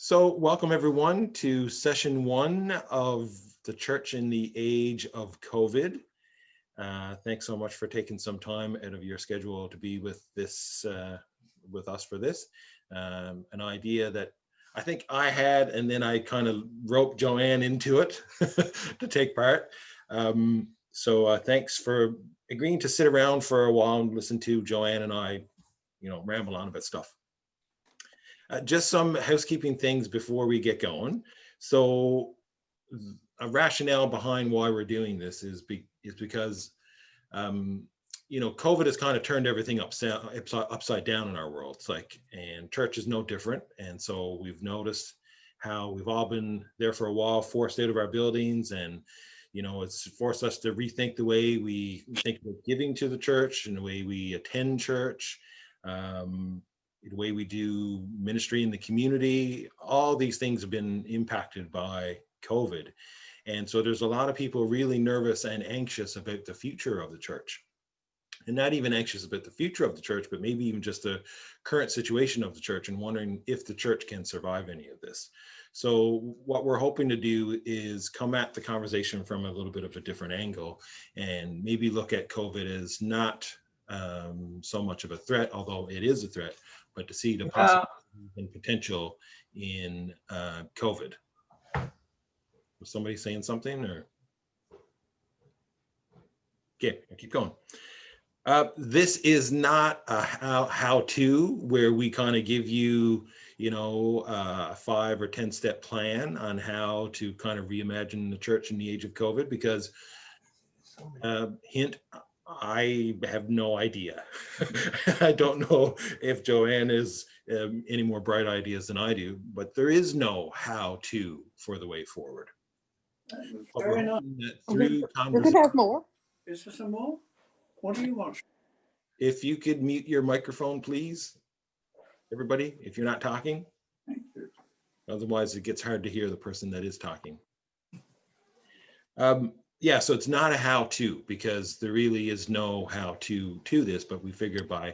So welcome everyone to session one of the Church in the Age of COVID. Thanks so much for taking some time out of your schedule to be with with us for this. An idea that I think I had, and then I kind of roped Joanne into it to take part. So thanks for agreeing to sit around for a while and listen to Joanne and I, ramble on about stuff. Just some housekeeping things before we get going. So a rationale behind why we're doing this is because, COVID has kind of turned everything upside down in our world. It's like, and church is no different. And so we've noticed how we've all been there for a while, forced out of our buildings, and it's forced us to rethink the way we think about giving to the church and the way we attend church. The way we do ministry in the community. All these things have been impacted by COVID. And so there's a lot of people really nervous and anxious about the future of the church. And not even anxious about the future of the church, but maybe even just the current situation of the church and wondering if the church can survive any of this. So what we're hoping to do is come at the conversation from a little bit of a different angle and maybe look at COVID as not so much of a threat, although it is a threat, but to see the possibilities and potential in COVID. Was somebody saying something, or? Okay, I'll keep going. This is not a how-to where we kind of give you, a 5 or 10 step plan on how to kind of reimagine the church in the age of COVID, because hint, I have no idea. I don't know if Joanne is any more bright ideas than I do, but there is no how-to for the way forward. Fair enough. Through You could have more. Is there some more? What do you want? If you could mute your microphone, please, everybody, if you're not talking. Thank you. Otherwise, it gets hard to hear the person that is talking. Yeah, so it's not a how-to, because there really is no how-to to this, but we figure by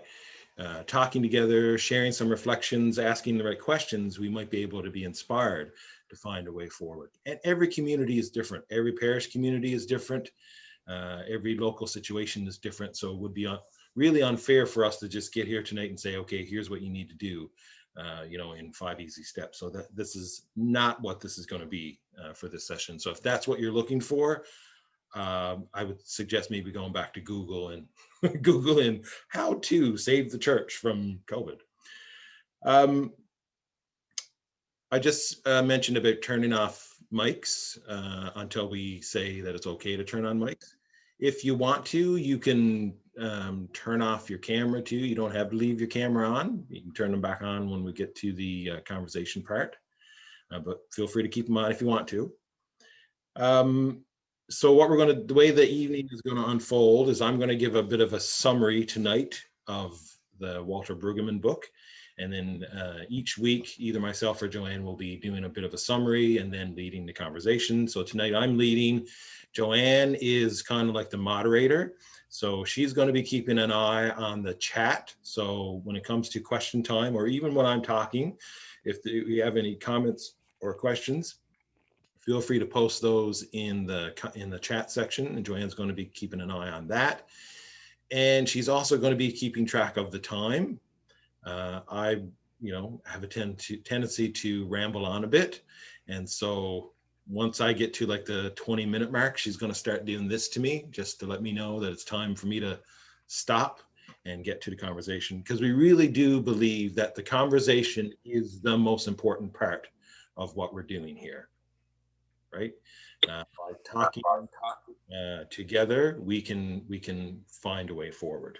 talking together, sharing some reflections, asking the right questions, we might be able to be inspired to find a way forward. And every community is different. Every parish community is different. Every local situation is different. So it would be really unfair for us to just get here tonight and say, okay, here's what you need to do, in 5 easy steps. So that this is not what this is going to be for this session. So if that's what you're looking for, I would suggest maybe going back to Google and Googling how to save the church from COVID. I just mentioned about turning off mics until we say that it's okay to turn on mics. If you want to, you can turn off your camera too. You don't have to leave your camera on. You can turn them back on when we get to the conversation part, but feel free to keep them on if you want to. So what the way the evening is going to unfold is I'm going to give a bit of a summary tonight of the Walter Brueggemann book. And then each week, either myself or Joanne will be doing a bit of a summary and then leading the conversation. So tonight I'm leading. Joanne is kind of like the moderator. So she's going to be keeping an eye on the chat. So when it comes to question time, or even when I'm talking, if you have any comments or questions, feel free to post those in the chat section, and Joanne's going to be keeping an eye on that. And she's also going to be keeping track of the time. I, have a tendency to ramble on a bit. And so once I get to like the 20-minute mark, she's going to start doing this to me just to let me know that it's time for me to stop and get to the conversation. Because we really do believe that the conversation is the most important part of what we're doing here. Right? By talking together, we can find a way forward.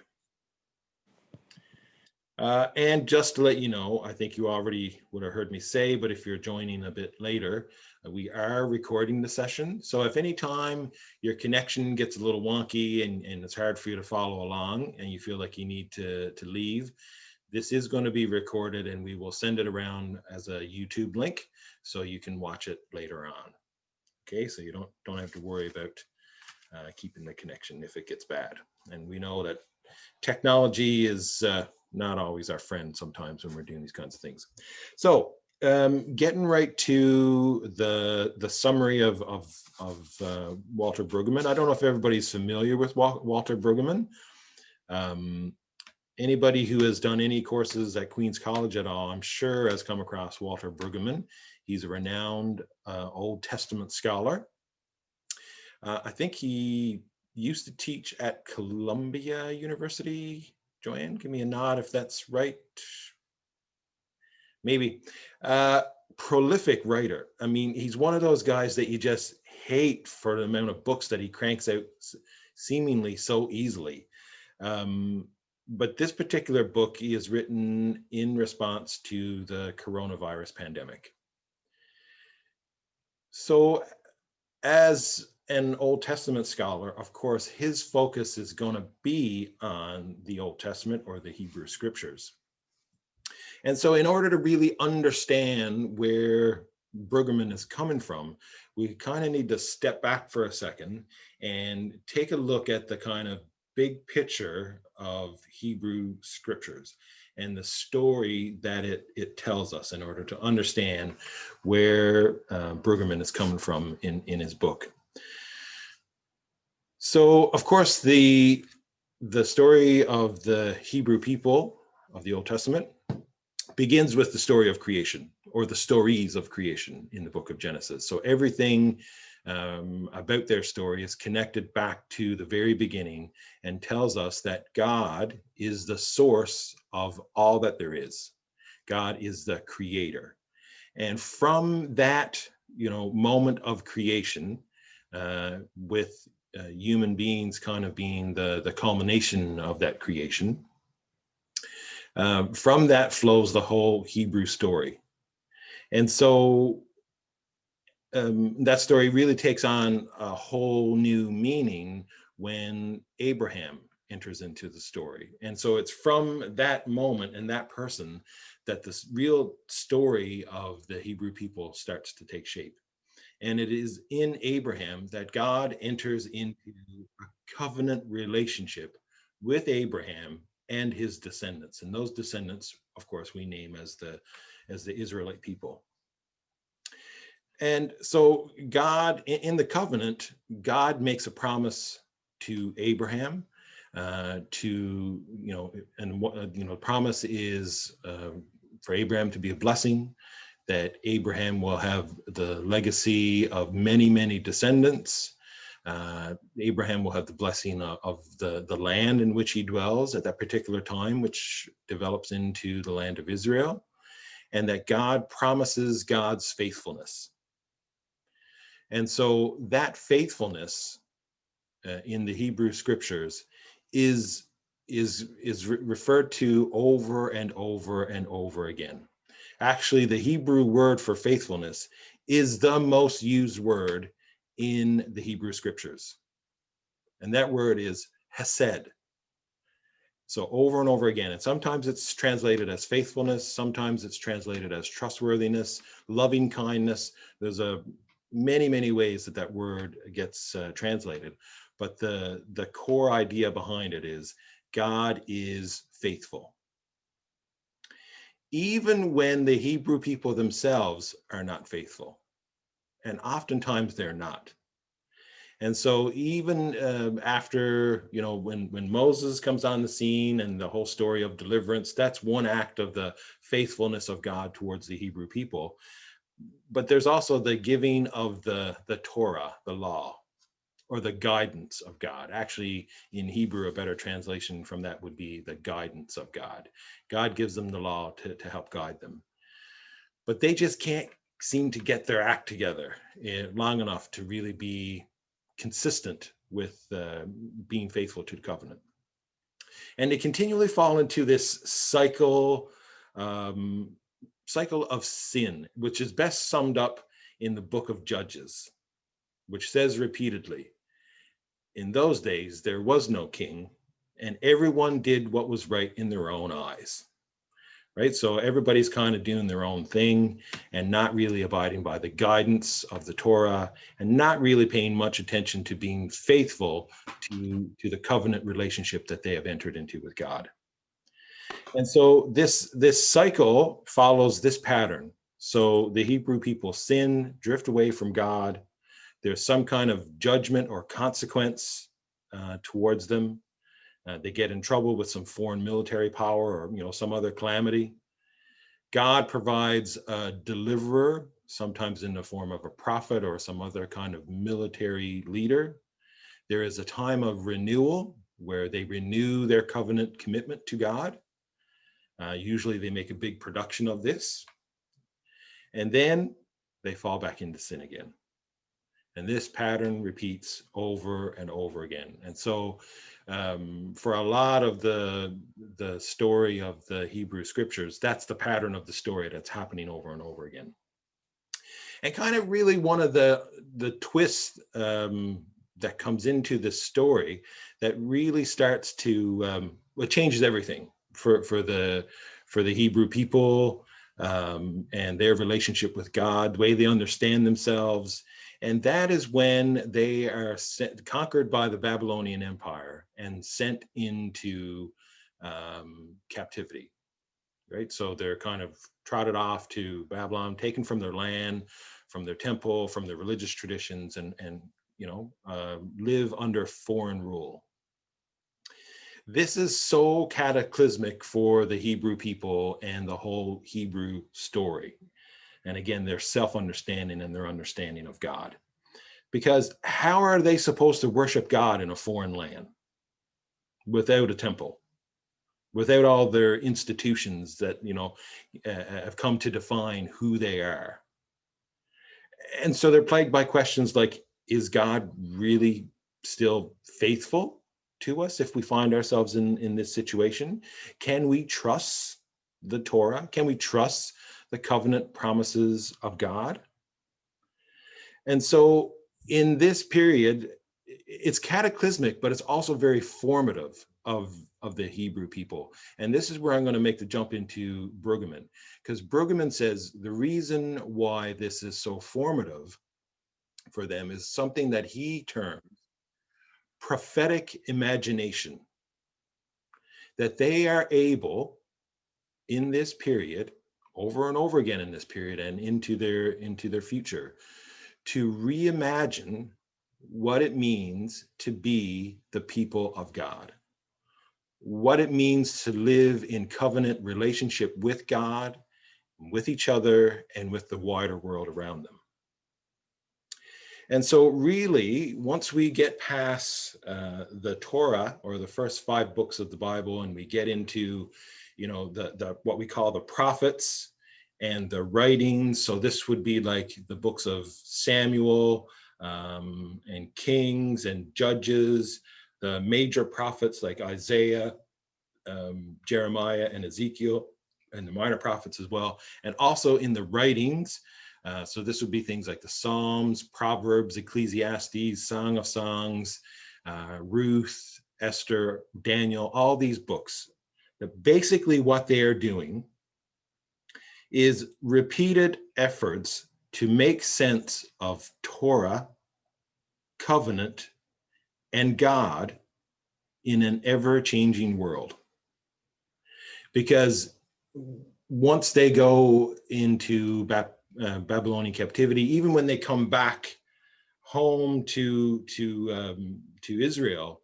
And just to let you know, I think you already would have heard me say, but if you're joining a bit later, we are recording the session. So if any time your connection gets a little wonky and it's hard for you to follow along and you feel like you need to leave, this is going to be recorded and we will send it around as a YouTube link so you can watch it later on. Okay, so you don't have to worry about keeping the connection if it gets bad. And we know that technology is not always our friend sometimes when we're doing these kinds of things. So Getting right to the summary of Walter Brueggemann. I don't know if everybody's familiar with Walter Brueggemann. Anybody who has done any courses at Queen's College at all, I'm sure has come across Walter Brueggemann. He's a renowned Old Testament scholar. I think he used to teach at Columbia University. Joanne, give me a nod if that's right. Maybe. Prolific writer. I mean, he's one of those guys that you just hate for the amount of books that he cranks out seemingly so easily. But this particular book he has written in response to the coronavirus pandemic. So as an Old Testament scholar, of course, his focus is going to be on the Old Testament or the Hebrew scriptures. And so in order to really understand where Brueggemann is coming from, we kind of need to step back for a second and take a look at the kind of big picture of Hebrew scriptures and the story that it tells us in order to understand where Brueggemann is coming from in his book. So, of course, the story of the Hebrew people of the Old Testament begins with the story of creation, or the stories of creation in the book of Genesis. So everything about their story is connected back to the very beginning and tells us that God is the source of all that there is. God is the creator. And from that, moment of creation, with human beings kind of being the culmination of that creation, from that flows the whole Hebrew story. And so that story really takes on a whole new meaning when Abraham enters into the story. And so it's from that moment and that person that this real story of the Hebrew people starts to take shape. And it is in Abraham that God enters into a covenant relationship with Abraham and his descendants. And those descendants, of course, we name as the Israelite people. And so God, in the covenant, God makes a promise to Abraham promise is for Abraham to be a blessing, that Abraham will have the legacy of many, many descendants. Abraham will have the blessing of the land in which he dwells at that particular time, which develops into the land of Israel, and that God promises God's faithfulness. And so that faithfulness in the Hebrew scriptures is referred to over and over and over again. Actually, the Hebrew word for faithfulness is the most used word in the Hebrew scriptures. And that word is hesed. So over and over again. And sometimes it's translated as faithfulness. Sometimes it's translated as trustworthiness, loving kindness. There's many, many ways that word gets translated. But the core idea behind it is God is faithful. Even when the Hebrew people themselves are not faithful. And oftentimes they're not. And so even after, when Moses comes on the scene and the whole story of deliverance, that's one act of the faithfulness of God towards the Hebrew people. But there's also the giving of the Torah, the law, or the guidance of God. Actually, in Hebrew, a better translation from that would be the guidance of God. God gives them the law to help guide them. But they just can't seem to get their act together long enough to really be consistent with being faithful to the covenant. And they continually fall into this cycle of sin, which is best summed up in the book of Judges, which says repeatedly, in those days, there was no king, and everyone did what was right in their own eyes. Right? So everybody's kind of doing their own thing and not really abiding by the guidance of the Torah and not really paying much attention to being faithful to the covenant relationship that they have entered into with God. And so this cycle follows this pattern. So the Hebrew people sin, drift away from God. There's some kind of judgment or consequence towards them. They get in trouble with some foreign military power or, some other calamity. God provides a deliverer, sometimes in the form of a prophet or some other kind of military leader. There is a time of renewal where they renew their covenant commitment to God. Usually they make a big production of this. And then they fall back into sin again. And this pattern repeats over and over again. And so for a lot of the story of the Hebrew scriptures, that's the pattern of the story that's happening over and over again. And kind of really one of the twists that comes into this story that really starts to, it changes everything for the Hebrew people and their relationship with God, the way they understand themselves. And that is when they are conquered by the Babylonian Empire and sent into captivity, right? So they're kind of trotted off to Babylon, taken from their land, from their temple, from their religious traditions, and live under foreign rule. This is so cataclysmic for the Hebrew people and the whole Hebrew story. And again, their self-understanding and their understanding of God. Because how are they supposed to worship God in a foreign land without a temple, without all their institutions that, have come to define who they are? And so they're plagued by questions like, is God really still faithful to us if we find ourselves in this situation? Can we trust the Torah? Can we trust the covenant promises of God? And so in this period, it's cataclysmic, but it's also very formative of the Hebrew people. And this is where I'm going to make the jump into Brueggemann, because Brueggemann says the reason why this is so formative for them is something that he terms prophetic imagination, that they are able in this period, over and over again in this period and into their future, to reimagine what it means to be the people of God, what it means to live in covenant relationship with God, with each other, and with the wider world around them. And so really, once we get past the Torah, or the first 5 books of the Bible, and we get into, the what we call the prophets and the writings. So this would be like the books of Samuel and Kings and Judges, the major prophets like Isaiah, Jeremiah, and Ezekiel, and the minor prophets as well. And also in the writings, so this would be things like the Psalms, Proverbs, Ecclesiastes, Song of Songs, Ruth, Esther, Daniel, all these books. That basically what they are doing is repeated efforts to make sense of Torah, covenant, and God in an ever-changing world. Because once they go into Babylonian captivity, even when they come back home to Israel,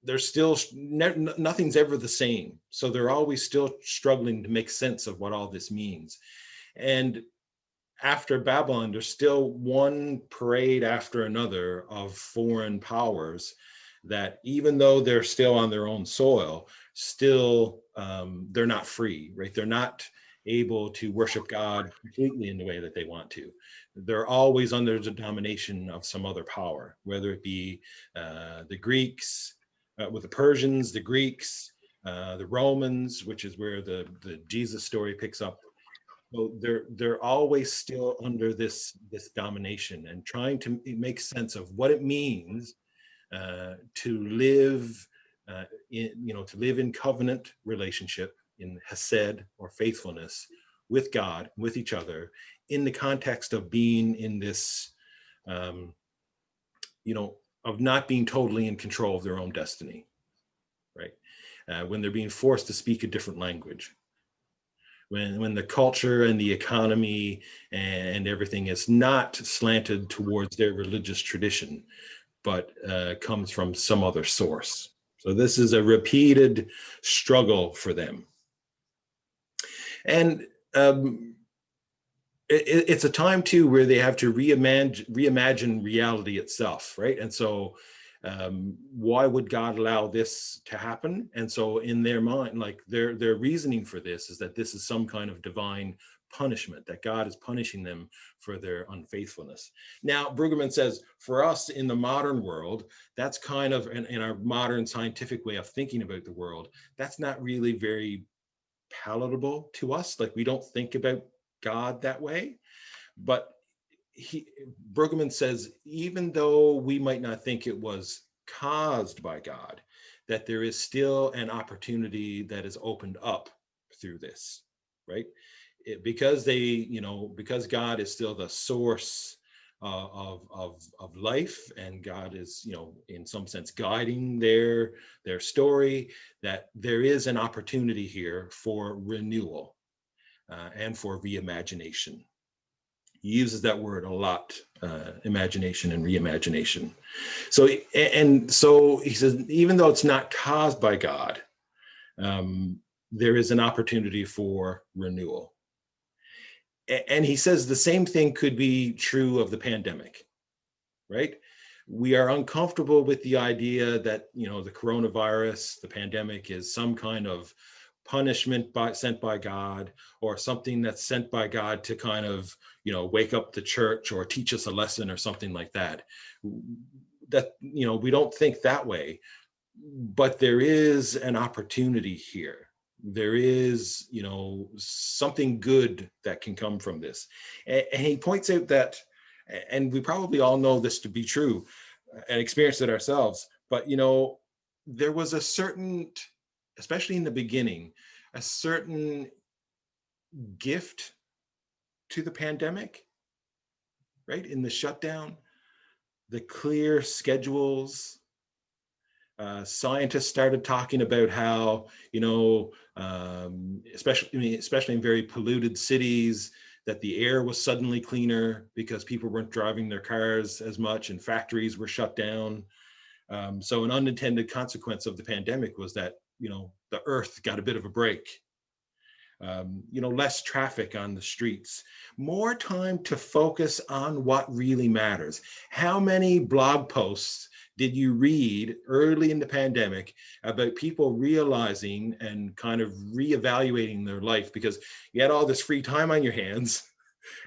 there's still nothing's ever the same. So they're always still struggling to make sense of what all this means. And after Babylon, there's still one parade after another of foreign powers that, even though they're still on their own soil, still they're not free, right? They're not able to worship God completely in the way that they want to. They're always under the domination of some other power, whether it be the Greeks, with the Persians, the Greeks, the Romans, which is where the Jesus story picks up. So they're always still under this domination, and trying to make sense of what it means to live in covenant relationship, in hesed or faithfulness with God, with each other, in the context of being in this, of not being totally in control of their own destiny, right? When they're being forced to speak a different language, when the culture and the economy and everything is not slanted towards their religious tradition, but comes from some other source. So this is a repeated struggle for them. And it's a time too where they have to reimagine reality itself, right? And so why would God allow this to happen? And so in their mind, like their reasoning for this is that this is some kind of divine punishment, that God is punishing them for their unfaithfulness. Now, Brueggemann says, for us in the modern world, that's kind of, in our modern scientific way of thinking about the world, that's not really very palatable to us. Like we don't think about God that way. But Brueggemann says, even though we might not think it was caused by God, that there is still an opportunity that is opened up through this, right? Because because God is still the source of life, and God is, in some sense guiding their story, that there is an opportunity here for renewal and for reimagination. He uses that word a lot, imagination and reimagination. So he says, even though it's not caused by God, there is an opportunity for renewal. And he says the same thing could be true of the pandemic, right? We are uncomfortable with the idea that, the coronavirus, the pandemic, is some kind of punishment sent by God, or something that's sent by God to kind of, wake up the church or teach us a lesson or something like that. That, we don't think that way, but there is an opportunity here. There is, something good that can come from this. And he points out that, and we probably all know this to be true and experienced it ourselves, but, there was a certain, especially in the beginning, a certain gift to the pandemic, right? In the shutdown, the clear schedules. Scientists started talking about how, especially in very polluted cities, that the air was suddenly cleaner because people weren't driving their cars as much and factories were shut down. So an unintended consequence of the pandemic was that, the earth got a bit of a break. Less traffic on the streets, more time to focus on what really matters. How many blog posts did you read early in the pandemic about people realizing and kind of reevaluating their life because you had all this free time on your hands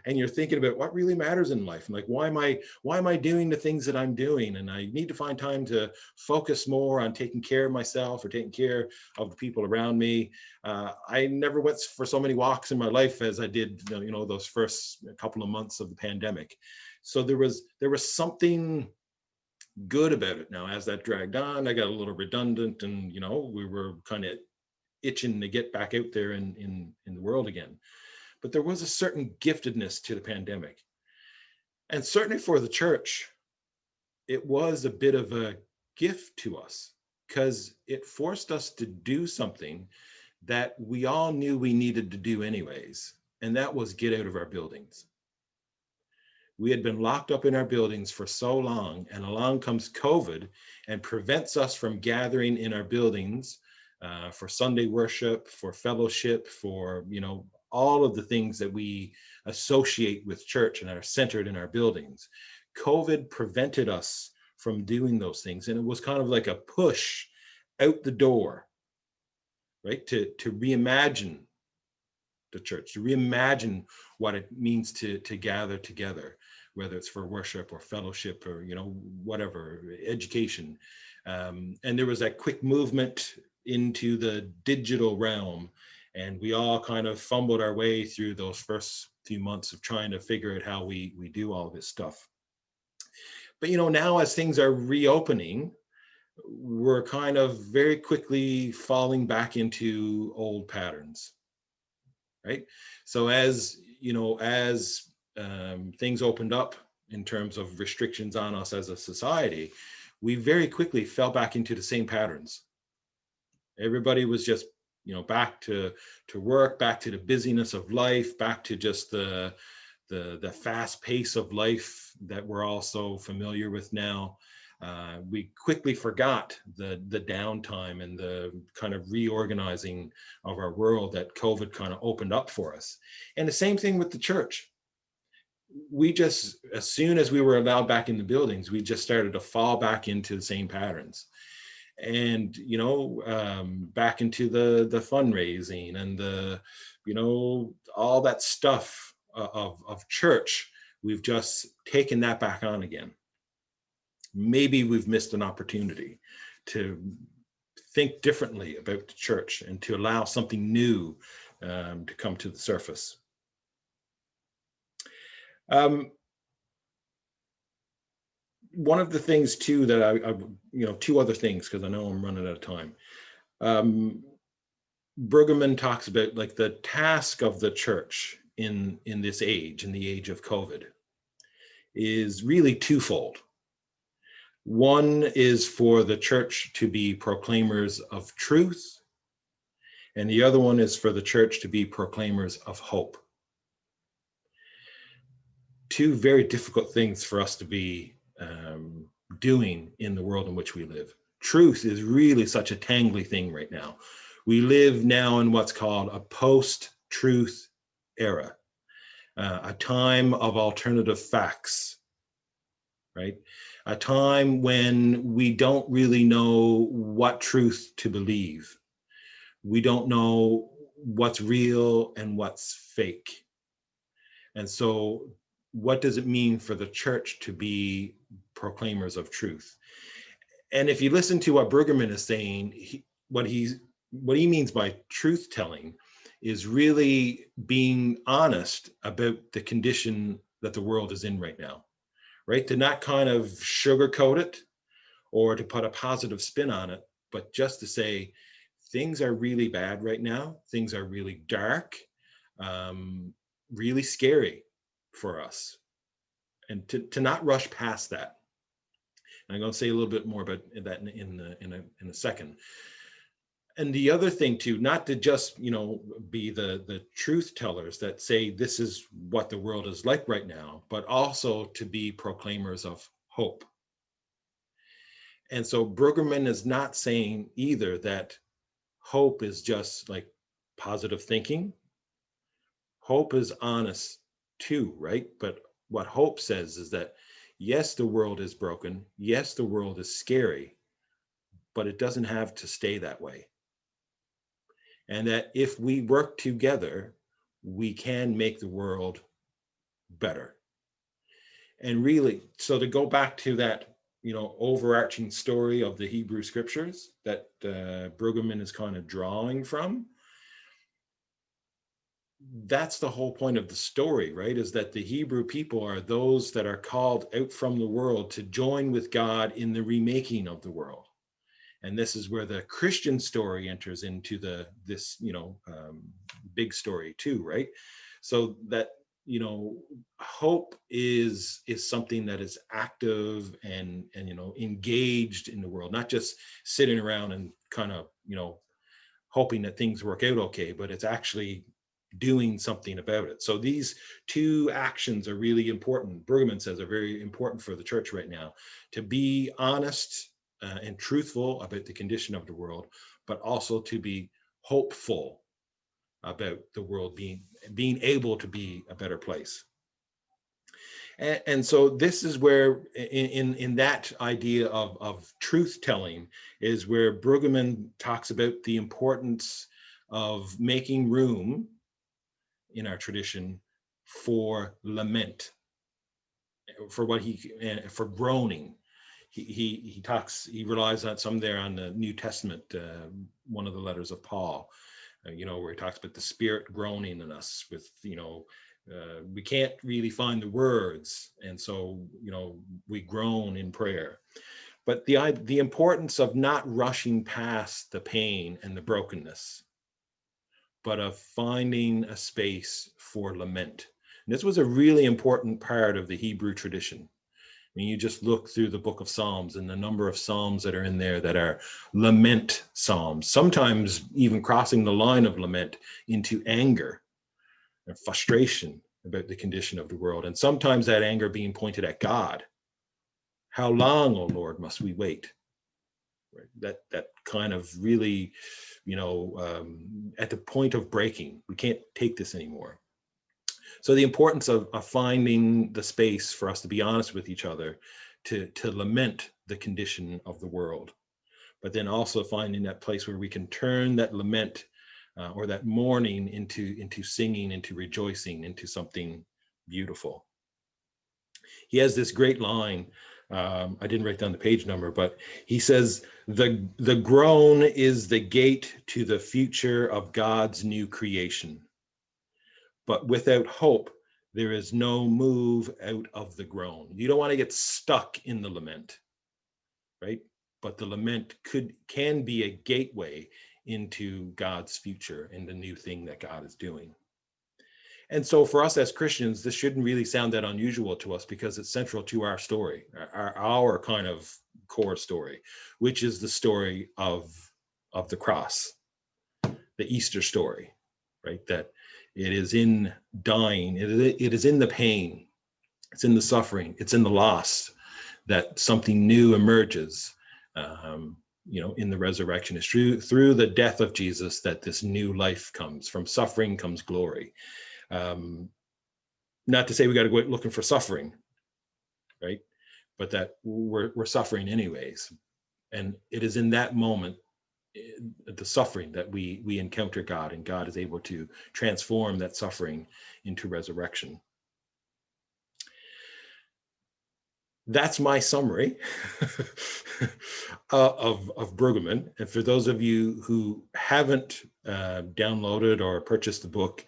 and you're thinking about what really matters in life, and like, why am I doing the things that I'm doing? And I need to find time to focus more on taking care of myself or taking care of the people around me. I never went for so many walks in my life as I did, those first couple of months of the pandemic. So there was something good about it. Now, as that dragged on, I got a little redundant, and we were kind of itching to get back out there in the world again. But there was a certain giftedness to the pandemic. And certainly for the church, it was a bit of a gift to us because it forced us to do something that we all knew we needed to do anyways, and that was get out of our buildings. We had been locked up in our buildings for so long, and along comes COVID and prevents us from gathering in our buildings for Sunday worship, for fellowship, for, all of the things that we associate with church and are centered in our buildings. COVID prevented us from doing those things. And it was kind of like a push out the door, right? To reimagine the church, to reimagine what it means to gather together, whether it's for worship or fellowship or, whatever, education. And there was that quick movement into the digital realm. And we all kind of fumbled our way through those first few months of trying to figure out how we do all this stuff. But, now as things are reopening, we're kind of very quickly falling back into old patterns, right? So as things opened up in terms of restrictions on us as a society, we very quickly fell back into the same patterns. Everybody was just back to work, back to the busyness of life, back to just the fast pace of life that we're all so familiar with now. We quickly forgot the downtime and the kind of reorganizing of our world that COVID kind of opened up for us. And the same thing with the church. We just, as soon as we were allowed back in the buildings, we just started to fall back into the same patterns. And, back into the fundraising and all that stuff of church, we've just taken that back on again. Maybe we've missed an opportunity to think differently about the church and to allow something new to come to the surface. One of the things too that I two other things, because I know I'm running out of time. Brueggemann talks about like the task of the church in this age, in the age of COVID, is really twofold. One is for the church to be proclaimers of truth, and the other one is for the church to be proclaimers of hope. Two very difficult things for us to be doing in the world in which we live. Truth is really such a tangly thing right now. We live now in what's called a post-truth era, a time of alternative facts, right? A time when we don't really know what truth to believe. We don't know what's real and what's fake. And so what does it mean for the church to be proclaimers of truth? And if you listen to what Brueggemann is saying, what he means by truth telling is really being honest about the condition that the world is in right now, right? To not kind of sugarcoat it or to put a positive spin on it, but just to say, things are really bad right now. Things are really dark, really scary for us, and to not rush past that. And I'm going to say a little bit more about that in a second. And the other thing too, not to just be the truth tellers that say this is what the world is like right now, but also to be proclaimers of hope. And so Brueggemann is not saying either that hope is just like positive thinking. Hope is honest too, right? But what hope says is that, yes, the world is broken. Yes, the world is scary, but it doesn't have to stay that way. And that if we work together, we can make the world better. And really, so to go back to that, overarching story of the Hebrew scriptures that Brueggemann is kind of drawing from, that's the whole point of the story, right? Is that the Hebrew people are those that are called out from the world to join with God in the remaking of the world. And this is where the Christian story enters into this big story too, right? So that, hope is something that is active and engaged in the world, not just sitting around and kind of, hoping that things work out okay, but it's actually doing something about it. So these two actions are really important. Brueggemann says are very important for the church right now, to be honest and truthful about the condition of the world, but also to be hopeful about the world being able to be a better place. And so this is where in that idea of truth telling is where Brueggemann talks about the importance of making room in our tradition for lament, for for groaning. He relies on some there on the New Testament, one of the letters of Paul, where he talks about the Spirit groaning in us with, we can't really find the words. And so, we groan in prayer. But the importance of not rushing past the pain and the brokenness, but of finding a space for lament. And this was a really important part of the Hebrew tradition. mean, you just look through the book of Psalms and the number of Psalms that are in there that are lament Psalms, sometimes even crossing the line of lament into anger and frustration about the condition of the world. And sometimes that anger being pointed at God. How long, O Lord, must we wait? Right? That kind of really, at the point of breaking, we can't take this anymore. So the importance of finding the space for us to be honest with each other, to lament the condition of the world, but then also finding that place where we can turn that lament or that mourning into singing, into rejoicing, into something beautiful. He has this great line. I didn't write down the page number, but he says, the groan is the gate to the future of God's new creation. But without hope, there is no move out of the groan. You don't want to get stuck in the lament, right? But the lament can be a gateway into God's future and the new thing that God is doing. And so for us as Christians, this shouldn't really sound that unusual to us because it's central to our story, our kind of core story, which is the story of the cross, the Easter story, right? That it is in dying, it is in the pain, it's in the suffering, it's in the loss that something new emerges. In the resurrection. It's through the death of Jesus that this new life comes. From suffering comes glory. Not to say we got to go out looking for suffering, right? But that we're suffering anyways. And it is in that moment, the suffering, that we encounter God, and God is able to transform that suffering into resurrection. That's my summary of Brueggemann. And for those of you who haven't downloaded or purchased the book,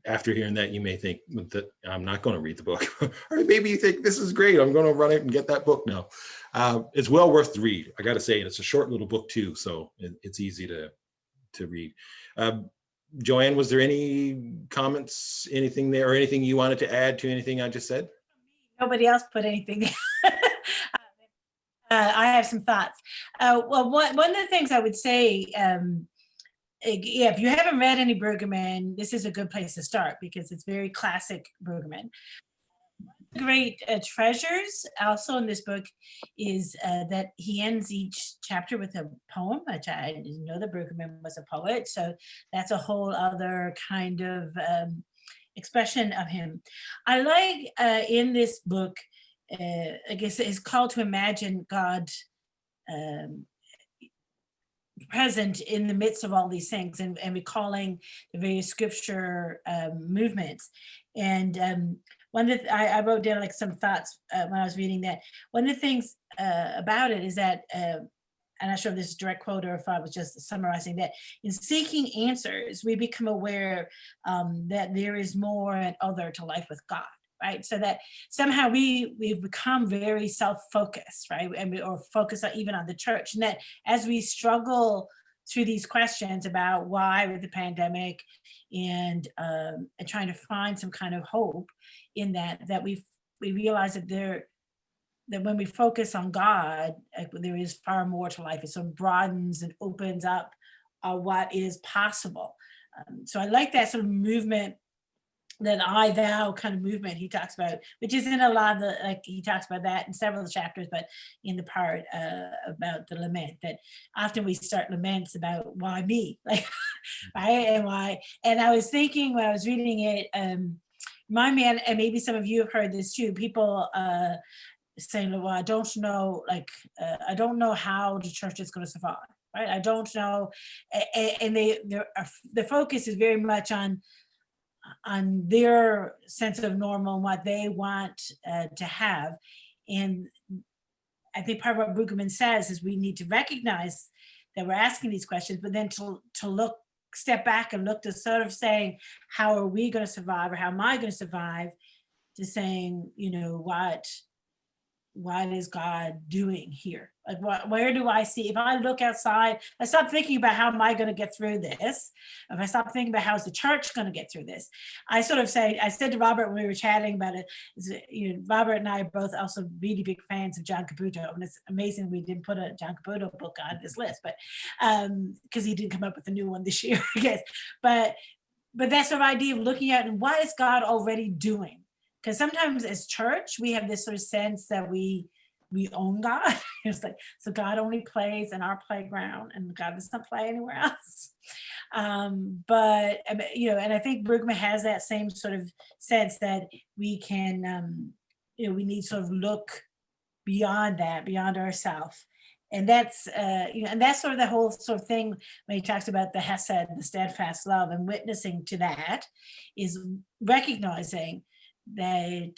after hearing that, you may think that I'm not going to read the book. Or maybe you think this is great, I'm going to run out and get that book now. It's well worth the read, I got to say. And it's a short little book too, so it's easy to read. Joanne, was there any comments, anything there, or anything you wanted to add to anything I just said? Nobody else put anything there. I have some thoughts. Well, one of the things I would say, if you haven't read any Brueggemann, this is a good place to start because it's very classic Brueggemann. Great treasures also in this book is that he ends each chapter with a poem, which I didn't know that Brueggemann was a poet. So that's a whole other kind of expression of him. I like in this book, I guess it's called to imagine God present in the midst of all these things, and recalling the various scripture movements. And one of the, I wrote down like some thoughts when I was reading that. One of the things about it is that, I'm not sure if this is a direct quote or if I was just summarizing that, in seeking answers, we become aware that there is more and other to life with God. Right, so that somehow we've become very self-focused, right, or focused even on the church, and that as we struggle through these questions about why with the pandemic and trying to find some kind of hope in that we realize that when we focus on God, there is far more to life. It sort of broadens and opens up what is possible. So I like that sort of movement, that I thou kind of movement he talks about, which is in a lot of the, like he talks about that in several chapters, but in the part about the lament, that often we start laments about why me, like, right, and why. And I was thinking when I was reading it, my man, and maybe some of you have heard this too, people saying, well, I don't know, like, I don't know how the church is going to survive, right? I don't know. And the focus is very much on their sense of normal and what they want to have. And I think part of what Brueggemann says is we need to recognize that we're asking these questions, but then to step back and look to sort of saying, how are we going to survive, or how am I going to survive, to saying, what what is God doing here? Like, where do I see? If I look outside, I stop thinking about how am I going to get through this. If I stop thinking about how's the church going to get through this, I sort of say, I said to Robert when we were chatting about it, Robert and I are both also really big fans of John Caputo, and it's amazing we didn't put a John Caputo book on this list, but because he didn't come up with a new one this year, I guess. But that sort of idea of looking at and what is God already doing? Because sometimes as church, we have this sort of sense that we own God. It's like, so God only plays in our playground and God doesn't play anywhere else. But, and I think Brueggemann has that same sort of sense that we can, we need to sort of look beyond that, beyond ourselves. And that's, and that's sort of the whole sort of thing when he talks about the Hesed, the steadfast love, and witnessing to that is recognizing that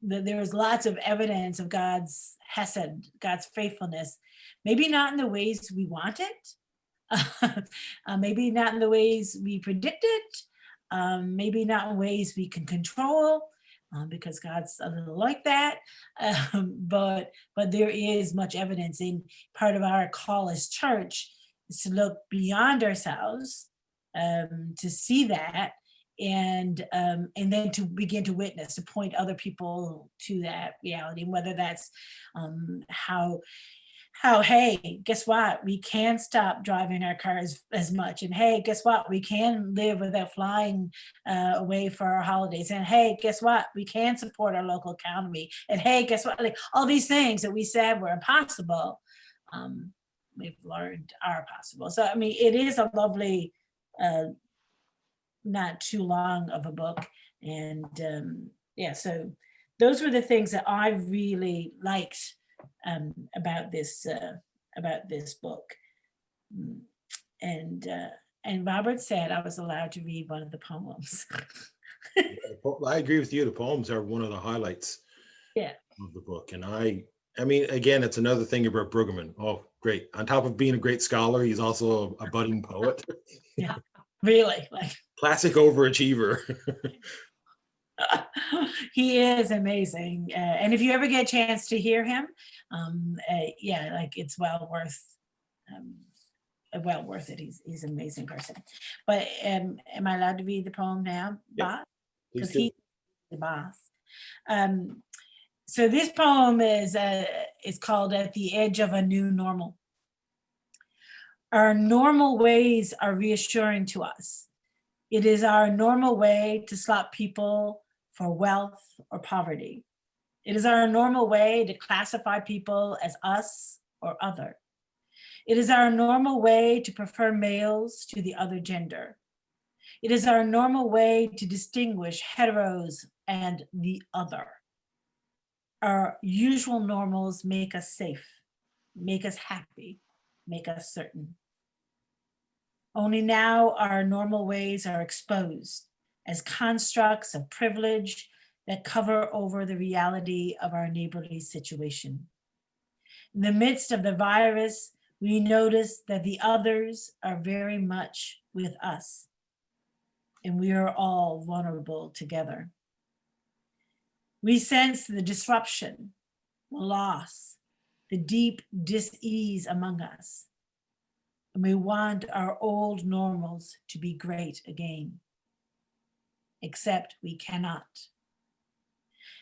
that there is lots of evidence of God's Hesed, God's faithfulness, maybe not in the ways we want it, maybe not in the ways we predicted, maybe not in ways we can control, because God's a little like that. But there is much evidence, in part of our call as church is to look beyond ourselves, to see that, and then to begin to witness, to point other people to that reality, and whether that's how, hey, guess what? We can stop driving our cars as much. And hey, guess what? We can live without flying away for our holidays. And hey, guess what? We can support our local economy. And hey, guess what? Like all these things that we said were impossible, we've learned are possible. So, I mean, it is a lovely, not too long of a book. And so those were the things that I really liked about this book. And Robert said I was allowed to read one of the poems. I agree with you. The poems are one of the highlights of the book. And I mean, again, it's another thing about Brueggemann. Oh, great. On top of being a great scholar, he's also a budding poet. Yeah, really. Like classic overachiever. He is amazing. And if you ever get a chance to hear him, like it's well worth it. He's an amazing person. But am I allowed to read the poem now, Bob? Because he's the boss. So this poem is called At the Edge of a New Normal. Our normal ways are reassuring to us. It is our normal way to slot people for wealth or poverty. It is our normal way to classify people as us or other. It is our normal way to prefer males to the other gender. It is our normal way to distinguish heteros and the other. Our usual normals make us safe, make us happy, make us certain. Only now our normal ways are exposed as constructs of privilege that cover over the reality of our neighborly situation. In the midst of the virus, we notice that the others are very much with us, and we are all vulnerable together. We sense the disruption, the loss, the deep dis-ease among us, and we want our old normals to be great again. Except we cannot.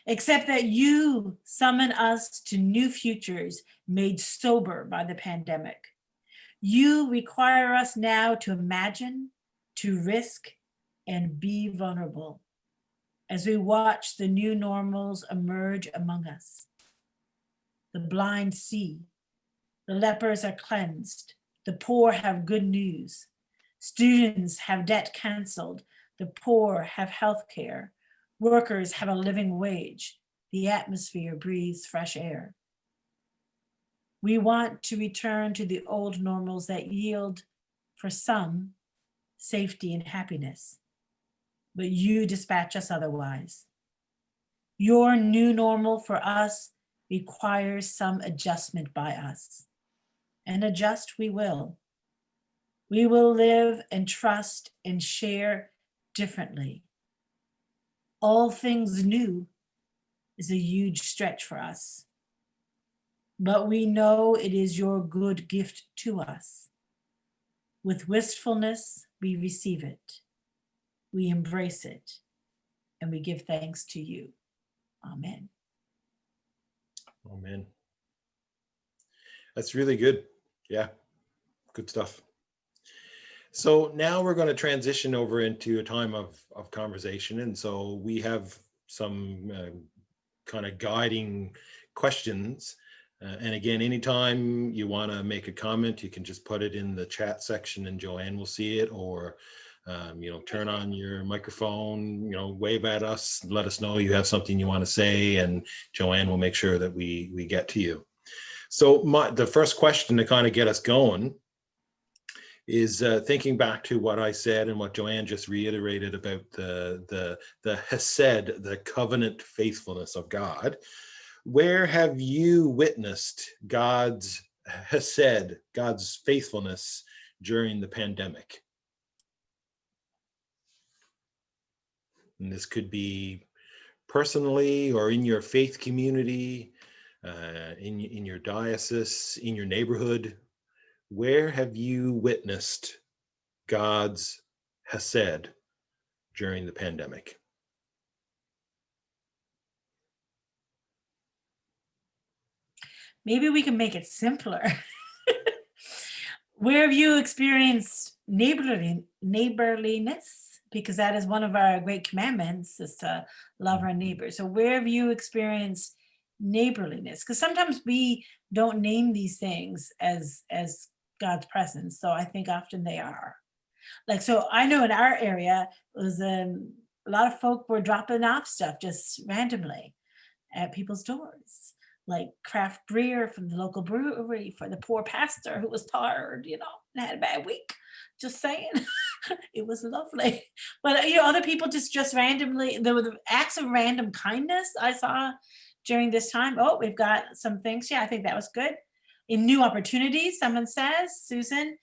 Except that you summon us to new futures made sober by the pandemic. You require us now to imagine, to risk, and be vulnerable as we watch the new normals emerge among us. The blind see, the lepers are cleansed, the poor have good news, students have debt canceled, the poor have health care, workers have a living wage, the atmosphere breathes fresh air. We want to return to the old normals that yield, for some, safety and happiness, but you dispatch us otherwise. Your new normal for us requires some adjustment by us, and adjust we will. We will live and trust and share differently. All things new is a huge stretch for us. But we know it is your good gift to us. With wistfulness, we receive it, we embrace it, and we give thanks to you. Amen. Amen. That's really good. Yeah, good stuff. So now we're going to transition over into a time of conversation. And so we have some kind of guiding questions. And again, anytime you want to make a comment, you can just put it in the chat section and Joanne will see it, or turn on your microphone, wave at us, let us know you have something you want to say, and Joanne will make sure that we get to you. So the first question to kind of get us going is thinking back to what I said and what Joanne just reiterated about the hesed, the covenant faithfulness of God. Where have you witnessed God's hesed, God's faithfulness during the pandemic? And this could be personally or in your faith community, in your diocese, in your neighborhood. Where have you witnessed God's hesed during the pandemic? Maybe we can make it simpler. Where have you experienced neighborliness? Because that is one of our great commandments, is to love our neighbors. So where have you experienced neighborliness? Because sometimes we don't name these things as God's presence. So I think often they are. Like, so I know in our area, it was a lot of folk were dropping off stuff just randomly at people's doors, like craft beer from the local brewery for the poor pastor who was tired, and had a bad week. Just saying. It was lovely. But other people just randomly, there were the acts of random kindness I saw during this time. Oh, we've got some things. Yeah, I think that was good. In new opportunities, someone says, Susan,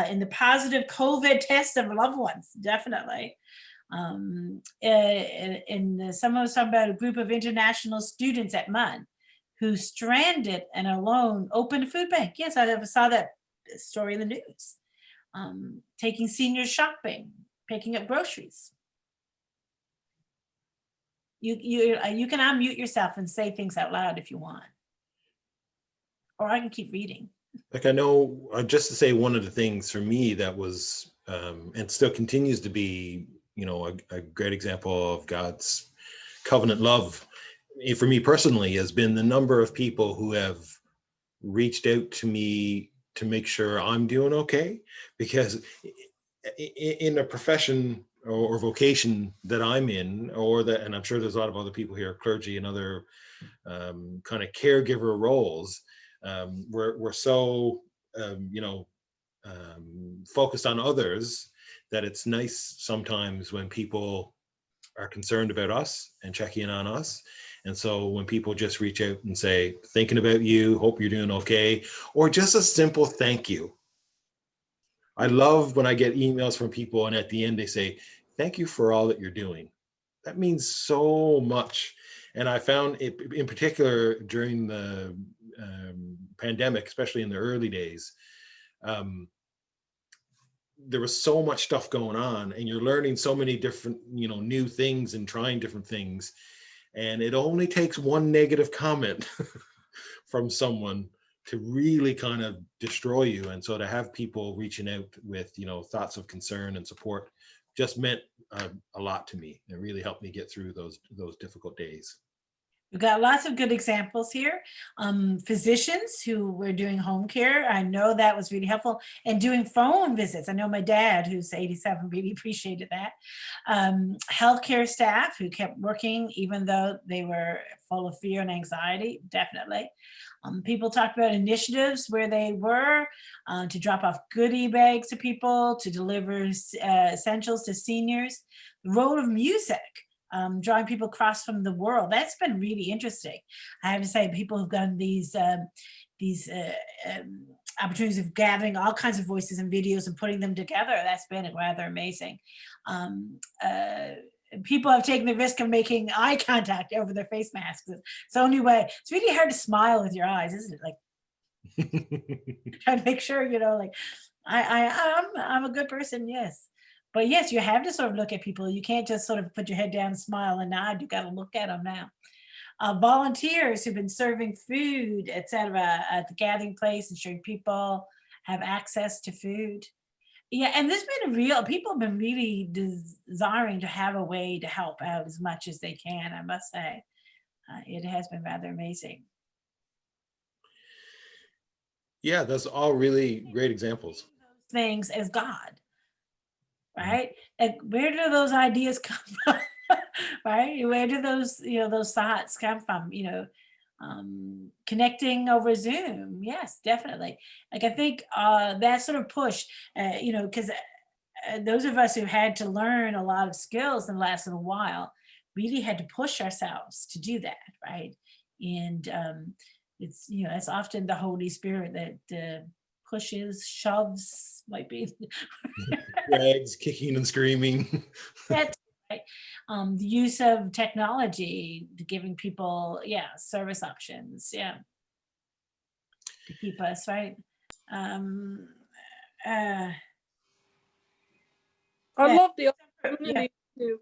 in the positive COVID test of loved ones, definitely. Some of us talking about a group of international students at MUN who stranded and alone opened a food bank. Yes, I saw that story in the news. Taking seniors shopping, picking up groceries. You can unmute yourself and say things out loud if you want, or I can keep reading. Like, I know, just to say, one of the things for me that was and still continues to be, a great example of God's covenant love for me personally has been the number of people who have reached out to me to make sure I'm doing okay, because in a profession or vocation that I'm in, and I'm sure there's a lot of other people here, clergy and other kind of caregiver roles, we're so focused on others that it's nice sometimes when people are concerned about us and checking in on us. And so when people just reach out and say, thinking about you, hope you're doing okay, or just a simple thank you. I love when I get emails from people and at the end they say, thank you for all that you're doing. That means so much. And I found it in particular during the pandemic, especially in the early days, there was so much stuff going on and you're learning so many different, new things and trying different things. And it only takes one negative comment from someone to really kind of destroy you. And so to have people reaching out with, thoughts of concern and support just meant a lot to me. It really helped me get through those difficult days. We've got lots of good examples here. Physicians who were doing home care. I know that was really helpful, and doing phone visits. I know my dad, who's 87, really appreciated that. Healthcare staff who kept working even though they were full of fear and anxiety, definitely. People talked about initiatives where they were to drop off goodie bags to people, to deliver essentials to seniors. The role of music. Drawing people across from the world. That's been really interesting. I have to say, people have done these opportunities of gathering all kinds of voices and videos and putting them together. That's been rather amazing. people have taken the risk of making eye contact over their face masks. It's the only way. It's really hard to smile with your eyes, isn't it? Like trying to make sure, like I'm a good person, yes. But yes, you have to sort of look at people. You can't just sort of put your head down and smile and nod. You got to look at them now. Volunteers who've been serving food, etc., at the gathering place, ensuring people have access to food. Yeah, and there's been a real people have been really desiring to have a way to help out as much as they can. I must say, it has been rather amazing. Yeah, those are all really great examples. Things as God, right? Like, where do those ideas come from? Right? Where do those those thoughts come from? Connecting over Zoom, yes, definitely. Like, I think that sort of push, because those of us who had to learn a lot of skills in the last little while really had to push ourselves to do that, right? And it's often the Holy Spirit that pushes, shoves, might be Drags, kicking and screaming. that's right. The use of technology, giving people, service options, to keep us right. Um, uh, I Yeah. love the opportunity to,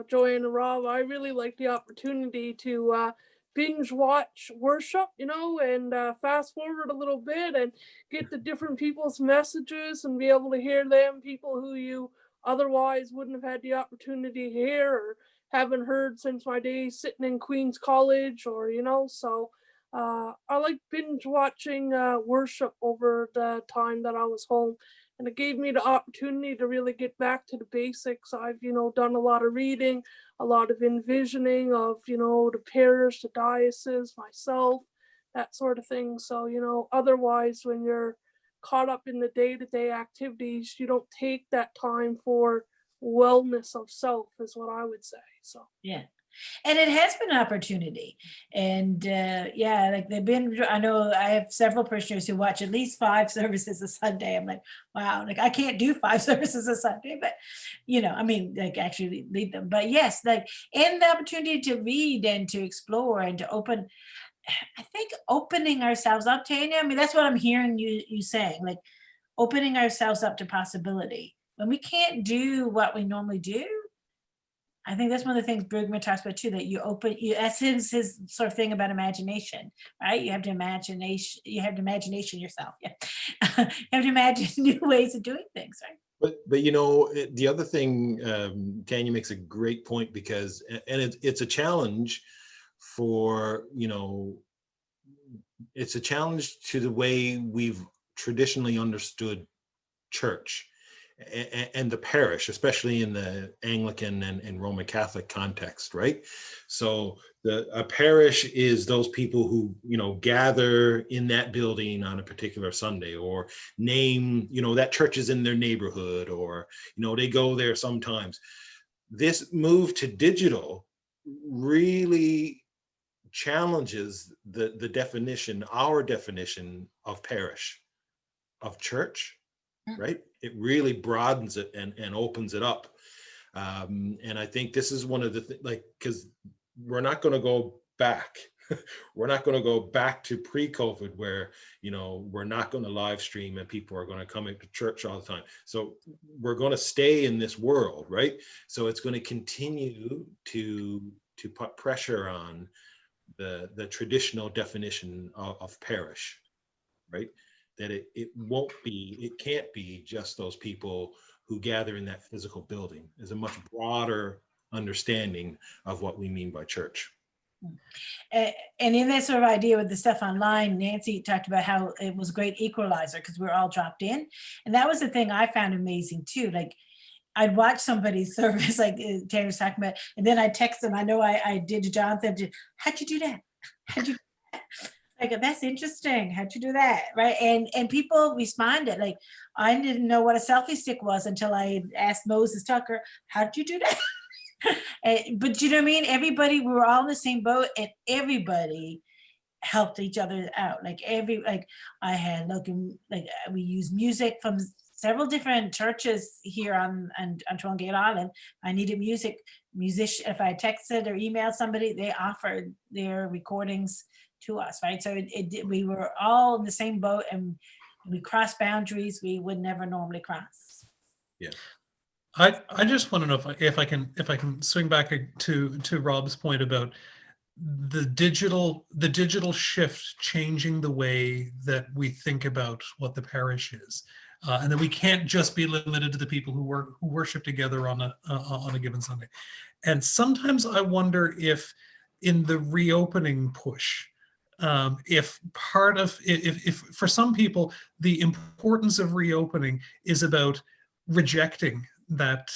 Joanne and Rob, I really like the opportunity to binge watch worship, and fast forward a little bit and get the different people's messages and be able to hear them, people who you otherwise wouldn't have had the opportunity to hear or haven't heard since my days sitting in Queen's College, or, so I like binge watching worship over the time that I was home. And it gave me the opportunity to really get back to the basics. I've, done a lot of reading, a lot of envisioning of, the parish, the diocese, myself, that sort of thing. So, otherwise, when you're caught up in the day-to-day activities, you don't take that time for wellness of self, is what I would say. So yeah. And it has been an opportunity. And like I know I have several parishioners who watch at least 5 services a Sunday. I'm like, wow, like I can't do 5 services a Sunday, but like actually lead them. But yes, like, and the opportunity to read and to explore and to open, I think opening ourselves up, Tanya. I mean, that's what I'm hearing you saying, like opening ourselves up to possibility. When we can't do what we normally do, I think that's one of the things Brueggemann talks about too, that that's his sort of thing about imagination, right? You have to imagination yourself. Yeah. You have to imagine new ways of doing things, right? But the other thing, Tanya makes a great point, because, and it's a challenge for, it's a challenge to the way we've traditionally understood church and the parish, especially in the Anglican and Roman Catholic context, right? So a parish is those people who, gather in that building on a particular Sunday, or name, that church is in their neighborhood, or, they go there sometimes. This move to digital really challenges the definition, our definition of parish, of church, right? It really broadens it and opens it up. And I think this is one of the because we're not going to go back. We're not going to go back to pre-COVID where, we're not going to live stream and people are going to come into church all the time. So we're going to stay in this world, right? So it's going to continue to put pressure on the traditional definition of parish, right? That it can't be just those people who gather in that physical building. There's a much broader understanding of what we mean by church. And in that sort of idea with the stuff online, Nancy talked about how it was a great equalizer because we're all dropped in. And that was the thing I found amazing too. Like, I'd watch somebody's service, like Tanner's talking about, and then I'd text them. I know I did to Jonathan, how'd you do that? How'd you do that? Like, that's interesting. How'd you do that? Right. And people responded. Like, I didn't know what a selfie stick was until I asked Moses Tucker, how'd you do that? But you know what I mean? Everybody, we were all in the same boat, and everybody helped each other out. Like I had we used music from several different churches here on Torringate Island. I needed musician, if I texted or emailed somebody, they offered their recordings to us, right? So we were all in the same boat, and we crossed boundaries we would never normally cross. Yeah. I just want to know if I can swing back to Rob's point about the digital shift changing the way that we think about what the parish is, and that we can't just be limited to the people who worship together on a given Sunday. And sometimes I wonder if in the reopening push, if for some people the importance of reopening is about rejecting that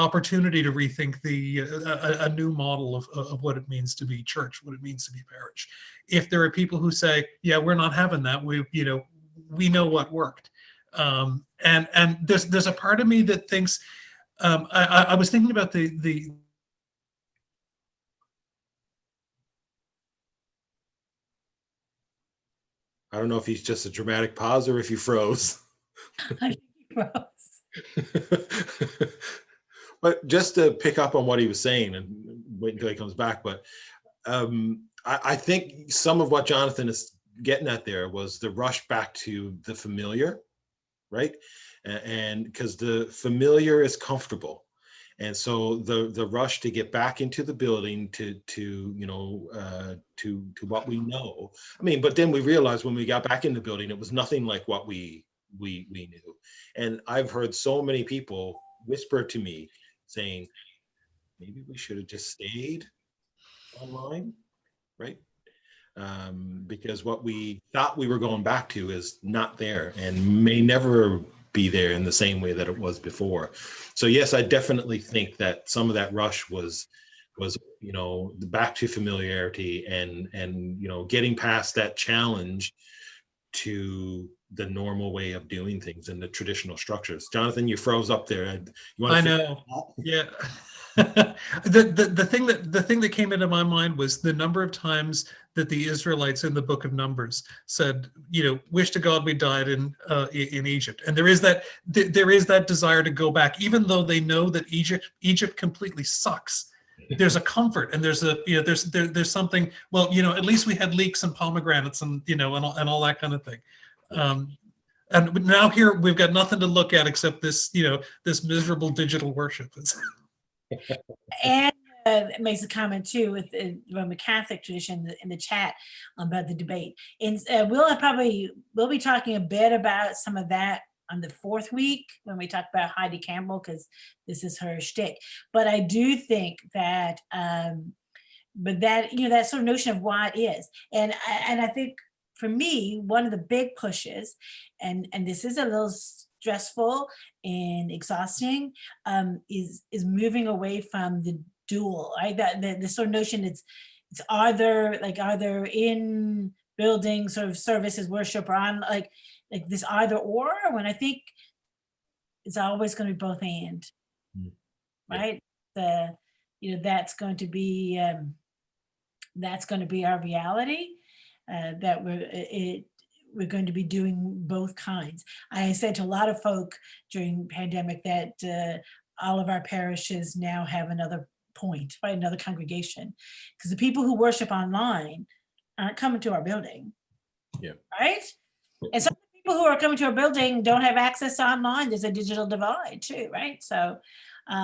opportunity to rethink a new model of what it means to be church, what it means to be parish. If there are people who say, yeah, we're not having that, we know what worked, and there's a part of me that thinks, I was thinking about the I don't know if he's just a dramatic pause or if he froze. But just to pick up on what he was saying and wait until he comes back, but I think some of what Jonathan is getting at there was the rush back to the familiar, right? And because the familiar is comfortable. And so the rush to get back into the building to what we know. I mean, but then we realized when we got back in the building, it was nothing like what we knew. And I've heard so many people whisper to me saying, maybe we should have just stayed online, right? Because what we thought we were going back to is not there and may never be there in the same way that it was before. So yes, I definitely think that some of that rush was back to familiarity and getting past that challenge to the normal way of doing things and the traditional structures. Jonathan, you froze up there. I know. Yeah. the thing that came into my mind was the number of times that the Israelites in the book of Numbers said, wish to God we died in Egypt. And there is that desire to go back, even though they know that Egypt completely sucks. There's a comfort and there's something, well, at least we had leeks and pomegranates and all that kind of thing. And now here we've got nothing to look at except this miserable digital worship. And makes a comment too with the Roman Catholic tradition in the chat about the debate. And we'll be talking a bit about some of that on the fourth week when we talk about Heidi Campbell, because this is her shtick. But I do think that, that sort of notion of what is, and I think for me, one of the big pushes, and this is a little stressful and exhausting, is moving away from the dual, right? That the sort of notion it's either in building sort of services, worship, or on like this either or, when I think it's always going to be both and, right? That's going to be our reality, that we're going to be doing both kinds. I said to a lot of folk during pandemic that all of our parishes now have another point, right? Another congregation, because the people who worship online aren't coming to our building, right? And some people who are coming to our building don't have access to online. There's a digital divide too, right? So, so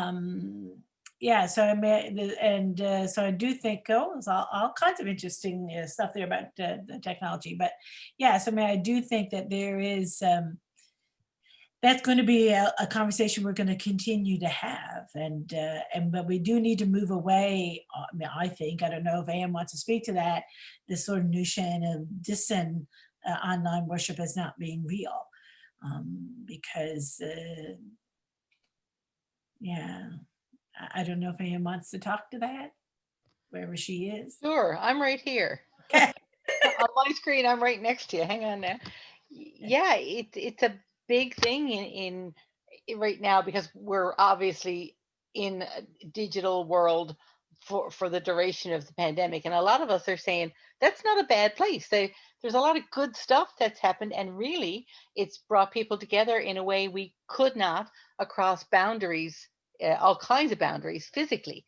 I do think there's all kinds of interesting stuff there about the technology. But I do think that there is that's going to be a conversation we're going to continue to have, but we do need to move away. I think, I don't know if Anne wants to speak to that, this sort of notion of distant online worship as not being real, because I don't know if anyone wants to talk to that, wherever she is. Sure, I'm right here. On my screen, I'm right next to you. Hang on now. Yeah, it's a big thing in right now, because we're obviously in a digital world for the duration of the pandemic. And a lot of us are saying that's not a bad place. There's a lot of good stuff that's happened, and really, it's brought people together in a way we could not across boundaries, all kinds of boundaries physically.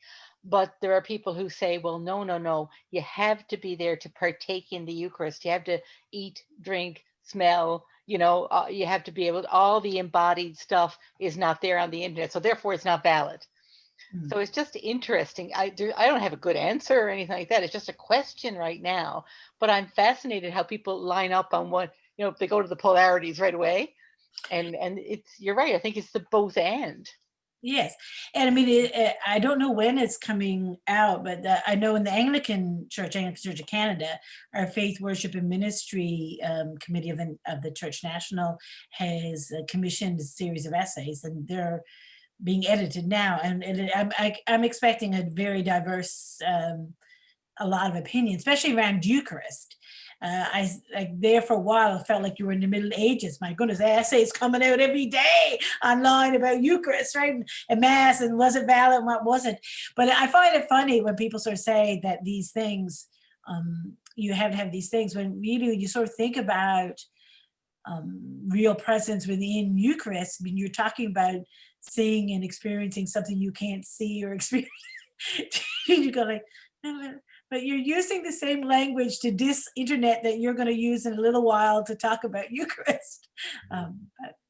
But there are people who say, well, no, no, no, you have to be there to partake in the Eucharist. You have to eat, drink, smell, you have to be able to, all the embodied stuff is not there on the internet. So therefore it's not valid. Mm. So it's just interesting. I don't have a good answer or anything like that. It's just a question right now. But I'm fascinated how people line up on what, they go to the polarities right away. And you're right. I think it's the both and. Yes, and I mean, I don't know when it's coming out, but I know in the Anglican Church of Canada, our Faith, Worship, and Ministry Committee of the Church National has commissioned a series of essays, and they're being edited now. And I'm expecting a very diverse, a lot of opinions, especially around Eucharist. I there for a while, I felt like you were in the Middle Ages. My goodness, essays coming out every day online about Eucharist, right? And Mass, and was it valid and what wasn't. But I find it funny when people sort of say that these things, you have to have these things, when really you sort of think about real presence within Eucharist. I mean, you're talking about seeing and experiencing something you can't see or experience. You go like, but you're using the same language to this internet that you're going to use in a little while to talk about Eucharist. But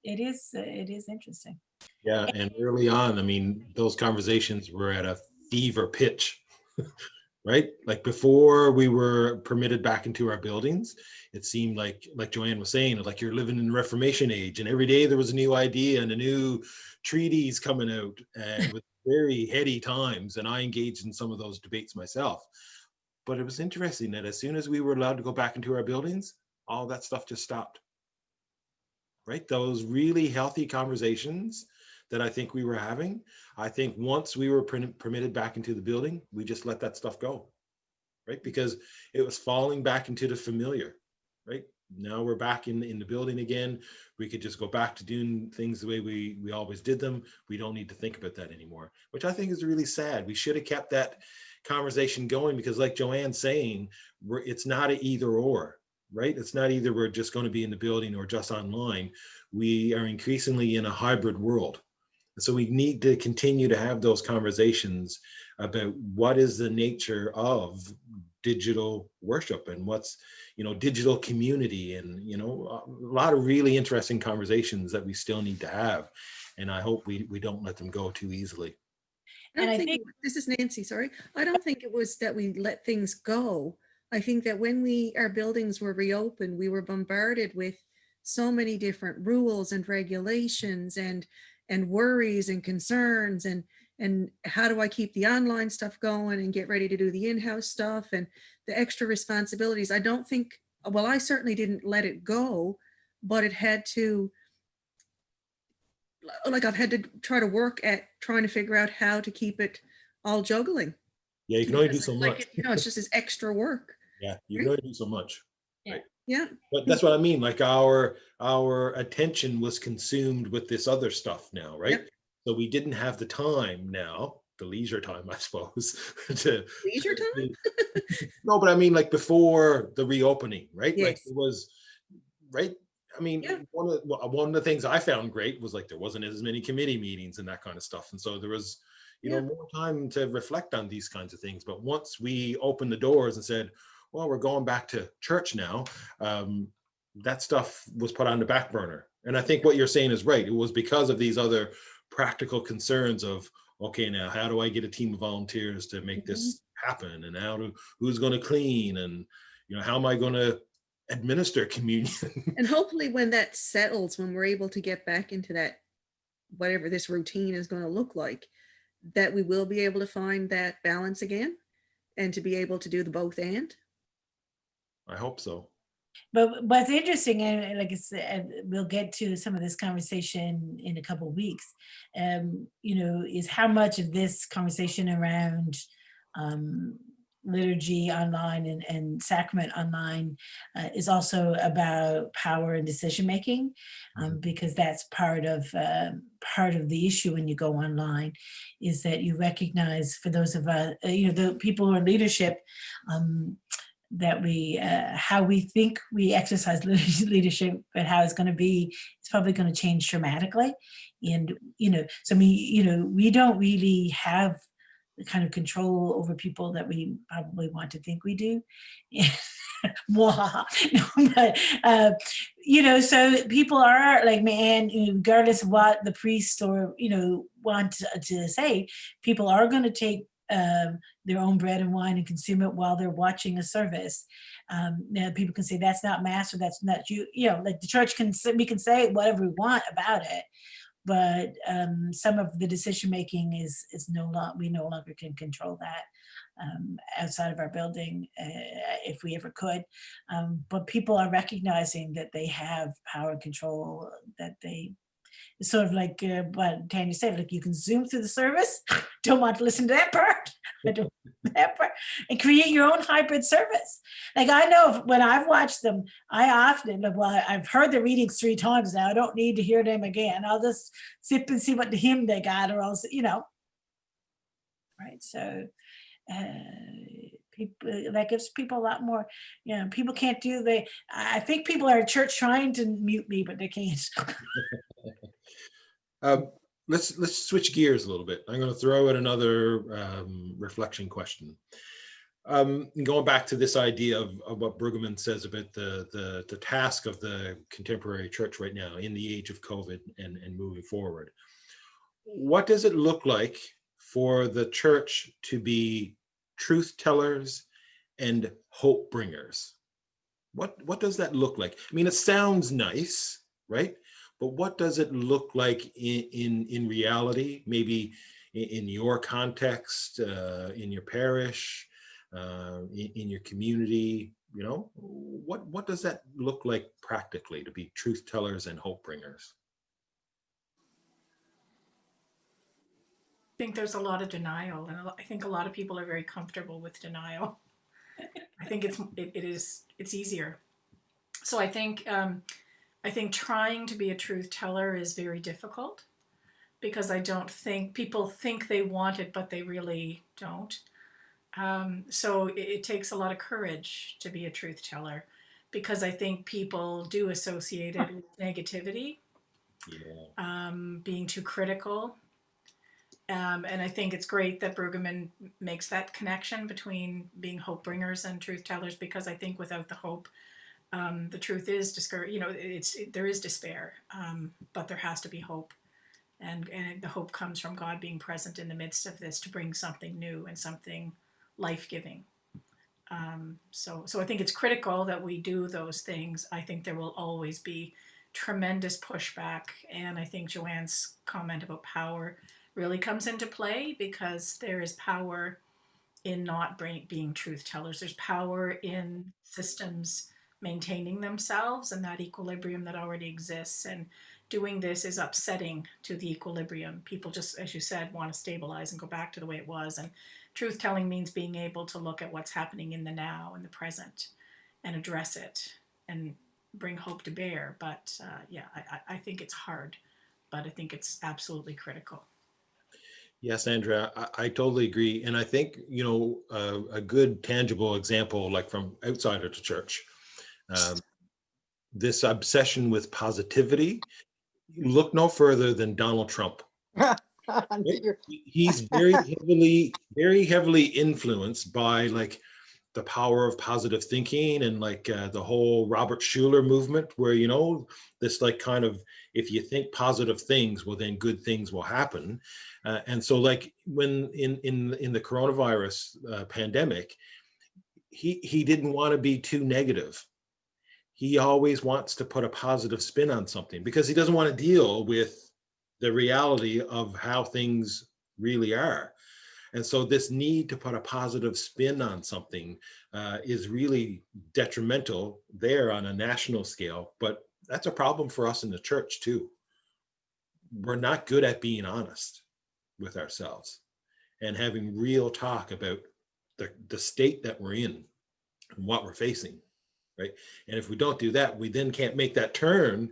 it is interesting. Yeah, and early on, I mean, those conversations were at a fever pitch, right? Like before we were permitted back into our buildings, it seemed like Joanne was saying, like you're living in the Reformation age, and every day there was a new idea and a new treatise coming out, and with very heady times. And I engaged in some of those debates myself. But it was interesting that as soon as we were allowed to go back into our buildings, all that stuff just stopped, right? Those really healthy conversations that I think we were having, I think once we were permitted back into the building, we just let that stuff go, right? Because it was falling back into the familiar, right? Now we're back in the building again. We could just go back to doing things the way we always did them. We don't need to think about that anymore, which I think is really sad. We should have kept that conversation going, because like Joanne's saying, it's not an either or, right? It's not either we're just going to be in the building or just online. We are increasingly in a hybrid world. So we need to continue to have those conversations about what is the nature of digital worship and what's, digital community, and, a lot of really interesting conversations that we still need to have. And I hope we don't let them go too easily. And I think think this is Nancy, sorry. I don't think it was that we let things go. I think that when our buildings were reopened, we were bombarded with so many different rules and regulations and worries and concerns and how do I keep the online stuff going and get ready to do the in-house stuff and the extra responsibilities. I don't think, well, I certainly didn't let it go, but it had to, like I've had to try to work at trying to figure out how to keep it all juggling. Yeah, you can only do Because, so like, much. it's just this extra work. Yeah, you can only do so much. Yeah. But that's what I mean. Like our attention was consumed with this other stuff now, right? Yep. So we didn't have the time now, the leisure time, I suppose. Leisure time? No, but I mean, like before the reopening, right? Like Yes. it was, right? I mean, Yeah. one of the things I found great was like there wasn't as many committee meetings and that kind of stuff, and so there was, Yeah. more time to reflect on these kinds of things. But once we opened the doors and said, well, we're going back to church now, that stuff was put on the back burner. And I think what you're saying is right. It was because of these other practical concerns of, okay, now how do I get a team of volunteers to make this happen? And who's going to clean? And, how am I going to administer communion? And hopefully when that settles, when we're able to get back into that, whatever this routine is going to look like, that we will be able to find that balance again and to be able to do the both and. I hope so. But what's interesting, and like I said, we'll get to some of this conversation in a couple of weeks, is how much of this conversation around liturgy online and sacrament online is also about power and decision making, because that's part of the issue when you go online, is that you recognize, for those of us, the people who are in leadership, that we how we think we exercise leadership, but how it's going to be, it's probably going to change dramatically. And so we don't really have the kind of control over people that we probably want to think we do. No, but so people are like, man, regardless of what the priest or want to say, people are going to take their own bread and wine and consume it while they're watching a service. Now people can say that's not mass, or that's not like the church we can say whatever we want about it, but some of the decision making is we no longer can control that outside of our building, if we ever could. But people are recognizing that they have power and control, that it's sort of like what Tanya said, like you can zoom through the service, don't want to listen to that part, I don't that part, and create your own hybrid service. Like I know when I've watched them, I often, I've heard the readings 3 times now, I don't need to hear them again. I'll just sip and see what the hymn they got, or else, right? So people, that gives people a lot more, people can't I think people are at church trying to mute me, but they can't. Let's switch gears a little bit. I'm going to throw in another reflection question. Going back to this idea of what Brueggemann says about the task of the contemporary church right now in the age of COVID and moving forward. What does it look like for the church to be truth tellers and hope bringers? What does that look like? I mean, it sounds nice, right? But what does it look like in reality? Maybe in your context, in your parish, in your community, what does that look like practically to be truth tellers and hope bringers? I think there's a lot of denial, and I think a lot of people are very comfortable with denial. I think it's easier. So I think trying to be a truth teller is very difficult, because I don't think people think they want it, but they really don't. So it takes a lot of courage to be a truth teller, because I think people do associate it with negativity, being too critical. And I think it's great that Brueggemann makes that connection between being hope bringers and truth tellers, because I think without the hope, the truth is there is despair, but there has to be hope, and the hope comes from God being present in the midst of this to bring something new and something life-giving. So I think it's critical that we do those things. I think there will always be tremendous pushback, and I think Joanne's comment about power really comes into play, because there is power in not being truth tellers. There's power in systems maintaining themselves and that equilibrium that already exists, and doing this is upsetting to the equilibrium. People just, as you said, want to stabilize and go back to the way it was, and truth telling means being able to look at what's happening in the now, in the present, and address it and bring hope to bear. But I think it's hard, but I think it's absolutely critical. Yes, Andrea, I totally agree. And I think, a good tangible example, like from outside of the church, this obsession with positivity, look no further than Donald Trump. He's very heavily influenced by like the power of positive thinking, and like the whole Robert Schuller movement, where this like kind of, if you think positive things, well then good things will happen. And so like when in the coronavirus pandemic, he didn't want to be too negative. He always wants to put a positive spin on something, because he doesn't want to deal with the reality of how things really are. And so this need to put a positive spin on something is really detrimental there on a national scale. But that's a problem for us in the church too. We're not good at being honest with ourselves and having real talk about the state that we're in and what we're facing, right? And if we don't do that, we then can't make that turn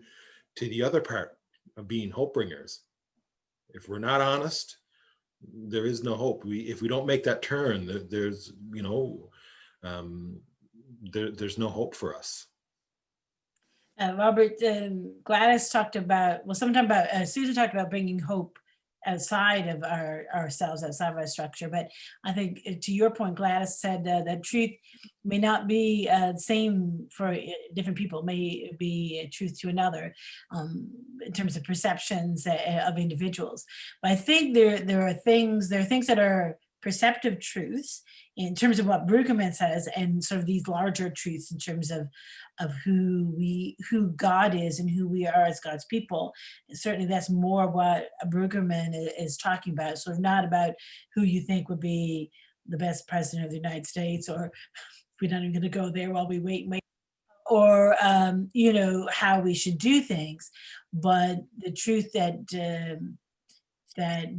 to the other part of being hope bringers. If we're not honest, there is no hope. If we don't make that turn, there's there's no hope for us. Robert, Gladys talked about, well, sometime about, Susan talked about bringing hope outside of ourselves, outside of our structure. But I think to your point, Gladys said that truth may not be the same for different people, may be a truth to another in terms of perceptions of individuals. But I think there are things that are perceptive truths in terms of what Brueggemann says, and sort of these larger truths in terms of who God is and who we are as God's people. And certainly that's more what Brueggemann is talking about. Sort of not about who you think would be the best president of the United States, or we're not even going to go there while we wait, or how we should do things. But the truth that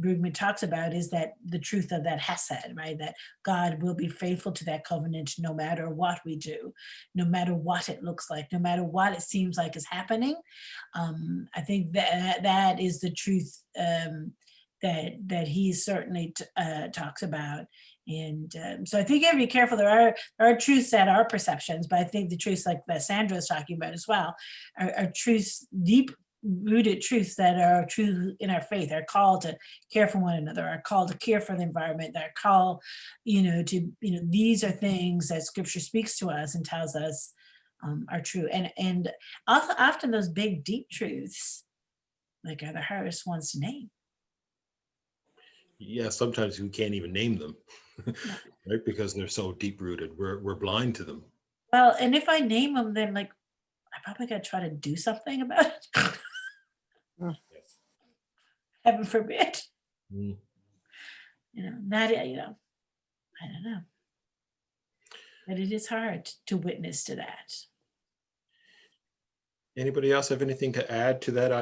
Brueggemann talks about is that the truth of that hesed, right? That God will be faithful to that covenant no matter what we do, no matter what it looks like, no matter what it seems like is happening. I think that is the truth that he certainly talks about. And so I think you have to be careful. There are truths that are perceptions, but I think the truths like that Sandra is talking about as well are truths, deep rooted truths that are true in our faith, are called to care for one another, are called to care for the environment, that are called, these are things that Scripture speaks to us and tells us are true. And often those big, deep truths, like, are the hardest ones to name. Yeah, sometimes we can't even name them, right? Because they're so deep rooted. We're blind to them. Well, and if I name them, then I probably got to try to do something about it. Heaven forbid. Mm. I don't know. But it is hard to witness to that. Anybody else have anything to add to that?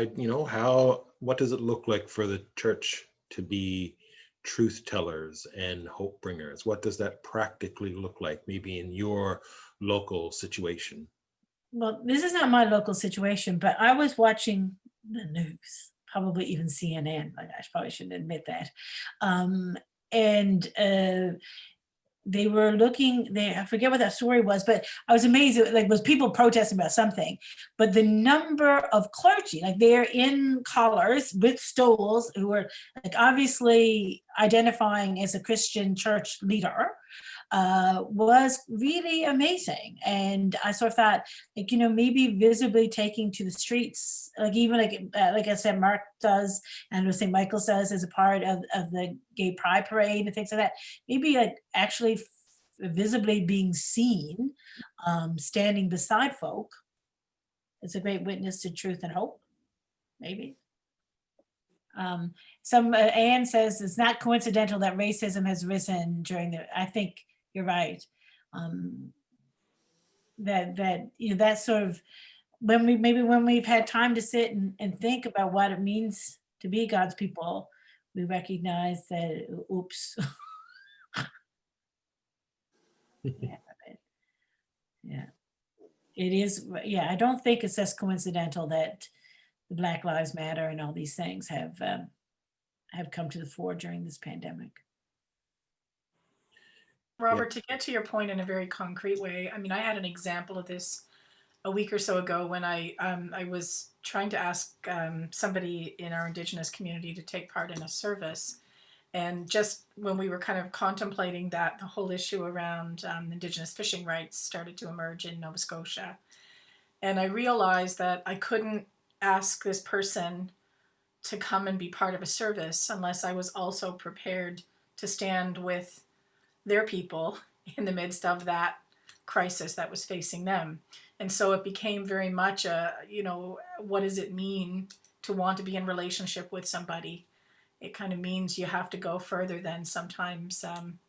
What does it look like for the church to be truth tellers and hope bringers? What does that practically look like, maybe in your local situation? Well, this is not my local situation, but I was watching the news, probably even CNN. I probably shouldn't admit that. They were looking, I forget what that story was, but I was amazed. It was people protesting about something, but the number of clergy, they're in collars with stoles, who were obviously identifying as a Christian church leader, was really amazing. And I sort of thought, maybe visibly taking to the streets, even like I said, Mark does, and St. Michael's does as a part of the Gay Pride Parade and things like that. Maybe actually visibly being seen, standing beside folk. It's a great witness to truth and hope, maybe. Anne says it's not coincidental that racism has risen I think you're right. That sort of, when we've had time to sit and think about what it means to be God's people, we recognize that, oops. Yeah. It is. Yeah. I don't think it's just coincidental that the Black Lives Matter and all these things have come to the fore during this pandemic. Robert, to get to your point in a very concrete way, I had an example of this a week or so ago when I was trying to ask somebody in our Indigenous community to take part in a service. And just when we were kind of contemplating that, the whole issue around Indigenous fishing rights started to emerge in Nova Scotia. And I realized that I couldn't ask this person to come and be part of a service unless I was also prepared to stand with their people in the midst of that crisis that was facing them. And so it became very much what does it mean to want to be in relationship with somebody? It kind of means you have to go further than sometimes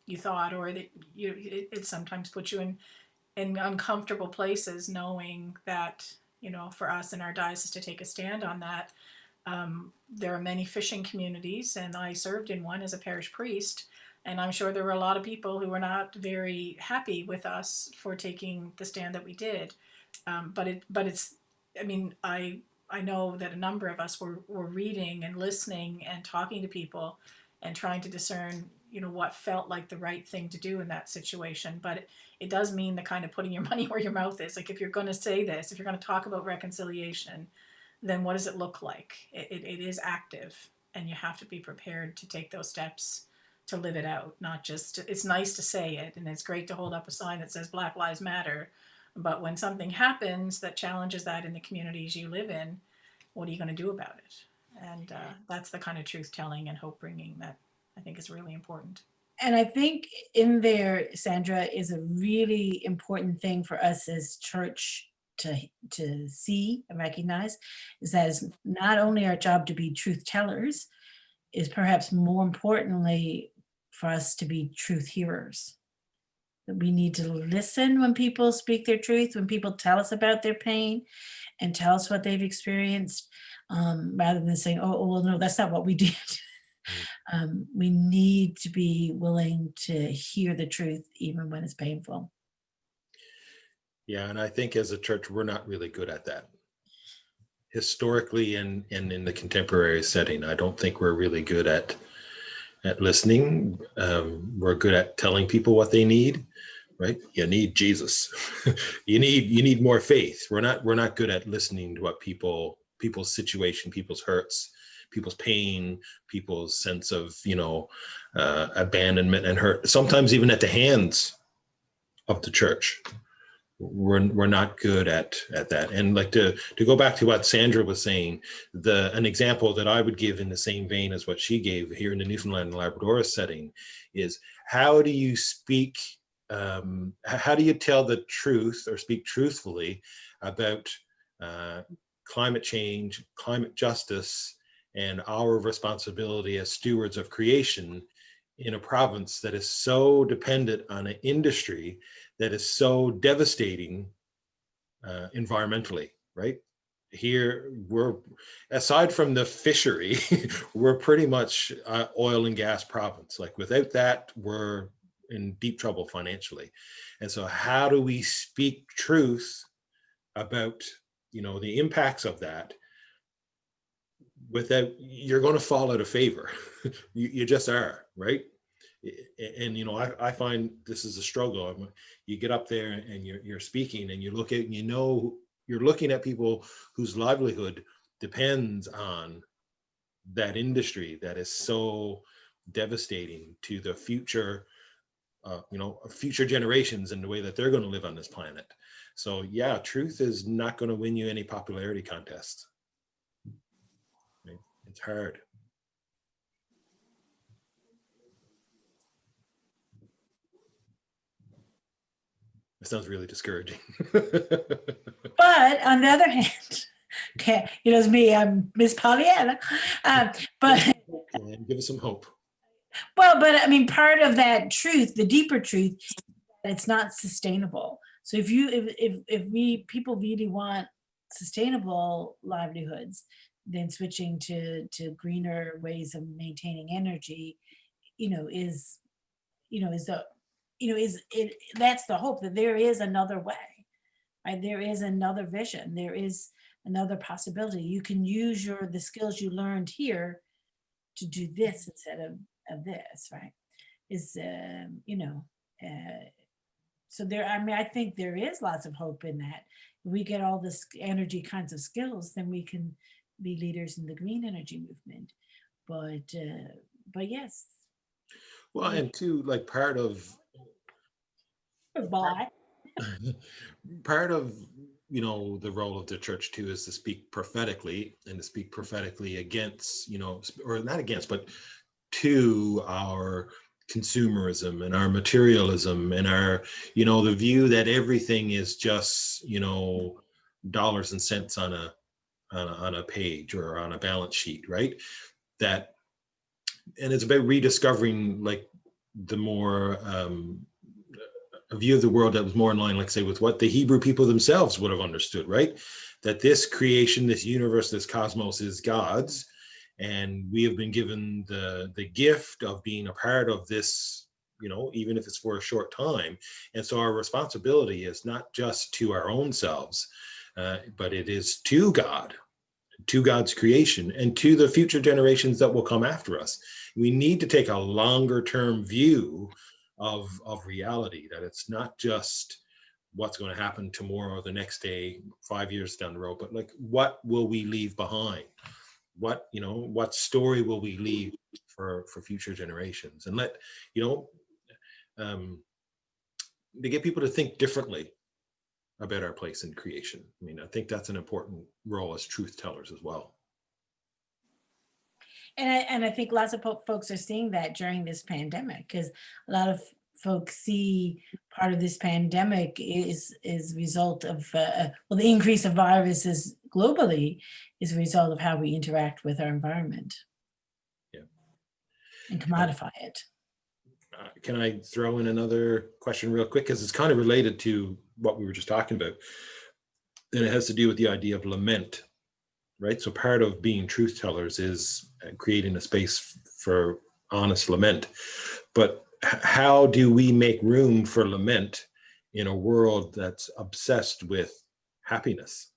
you thought, or that it sometimes puts you in uncomfortable places, knowing that, for us in our diocese to take a stand on that. There are many fishing communities, and I served in one as a parish priest, And I'm sure there were a lot of people who were not very happy with us for taking the stand that we did. But it's, I mean, I know that a number of us were reading and listening and talking to people and trying to discern, you know, what felt like the right thing to do in that situation. But it does mean the kind of putting your money where your mouth is. Like, if you're going to say this, if you're going to talk about reconciliation, then what does it look like? It is active, and you have to be prepared to take those steps to live it out. Not just, it's nice to say it, and it's great to hold up a sign that says Black Lives Matter, but when something happens that challenges that in the communities you live in, what are you going to do about it? And that's the kind of truth telling and hope bringing that I think is really important. And I think in there, Sandra, is a really important thing for us as church to see and recognize, is that it's not only our job to be truth tellers, is perhaps more importantly for us to be truth hearers. That we need to listen when people speak their truth, when people tell us about their pain and tell us what they've experienced, rather than saying, oh, well, no, that's not what we did. We need to be willing to hear the truth, even when it's painful. Yeah, and I think as a church, we're not really good at that. Historically and in the contemporary setting, I don't think we're really good at listening. We're good at telling people what they need, right? You need Jesus. you need more faith. We're not good at listening to what people's situation, people's hurts, people's pain, people's sense of, abandonment and hurt, sometimes even at the hands of the church. We're not good at that. And like to go back to what Sandra was saying, an example that I would give in the same vein as what she gave here in the Newfoundland and Labrador setting is, how do you speak, how do you tell the truth or speak truthfully about climate change, climate justice, and our responsibility as stewards of creation in a province that is so dependent on an industry that is so devastating environmentally, right? Here, we're, aside from the fishery, we're pretty much oil and gas province. Like, without that, we're in deep trouble financially. And so how do we speak truth about, the impacts of that without, you're going to fall out of favor. you just are, right? And I find this is a struggle. You get up there and you're speaking, and you look at, you're looking at people whose livelihood depends on that industry that is so devastating to the future, future generations and the way that they're going to live on this planet. So yeah, truth is not going to win you any popularity contests. It's hard. It sounds really discouraging. But on the other hand, okay, it's me, I'm Miss Pollyanna. But give us some hope. Well, but I mean, part of that truth, the deeper truth, it's not sustainable. So if people really want sustainable livelihoods, then switching to greener ways of maintaining energy, that's the hope, that there is another way, right? There is another vision. There is another possibility. You can use the skills you learned here to do this instead of this, right? So there, I think there is lots of hope in that. If we get all this energy kinds of skills, then we can be leaders in the green energy movement. But yes. Well, and too, like part of the role of the church too is to speak prophetically, and to speak prophetically against, or not against, but to our consumerism and our materialism and our, the view that everything is just, dollars and cents on a page or on a balance sheet, right? And it's about rediscovering like the more a view of the world that was more in line, like say, with what the Hebrew people themselves would have understood, right? That this creation, this universe, this cosmos is God's, And we have been given the gift of being a part of this, you know, even if it's for a short time. And so our responsibility is not just to our own selves, but it is to God, to God's creation, and to the future generations that will come after us. We need to take a longer term view of reality, that it's not just what's going to happen tomorrow or the next day, 5 years down the road, but like, what will we leave behind? What, you know, what story will we leave for future generations? And let, you know, to get people to think differently about our place in creation. I mean, I think that's an important role as truth tellers as well. And I think lots of folks are seeing that during this pandemic, because a lot of folks see part of this pandemic is a result of, well, the increase of viruses globally is a result of how we interact with our environment. Yeah. And commodify it. Can I throw in another question real quick? Because it's kind of related to what we were just talking about. And it has to do with the idea of lament, right? So part of being truth tellers is creating a space for honest lament. But how do we make room for lament in a world that's obsessed with happiness?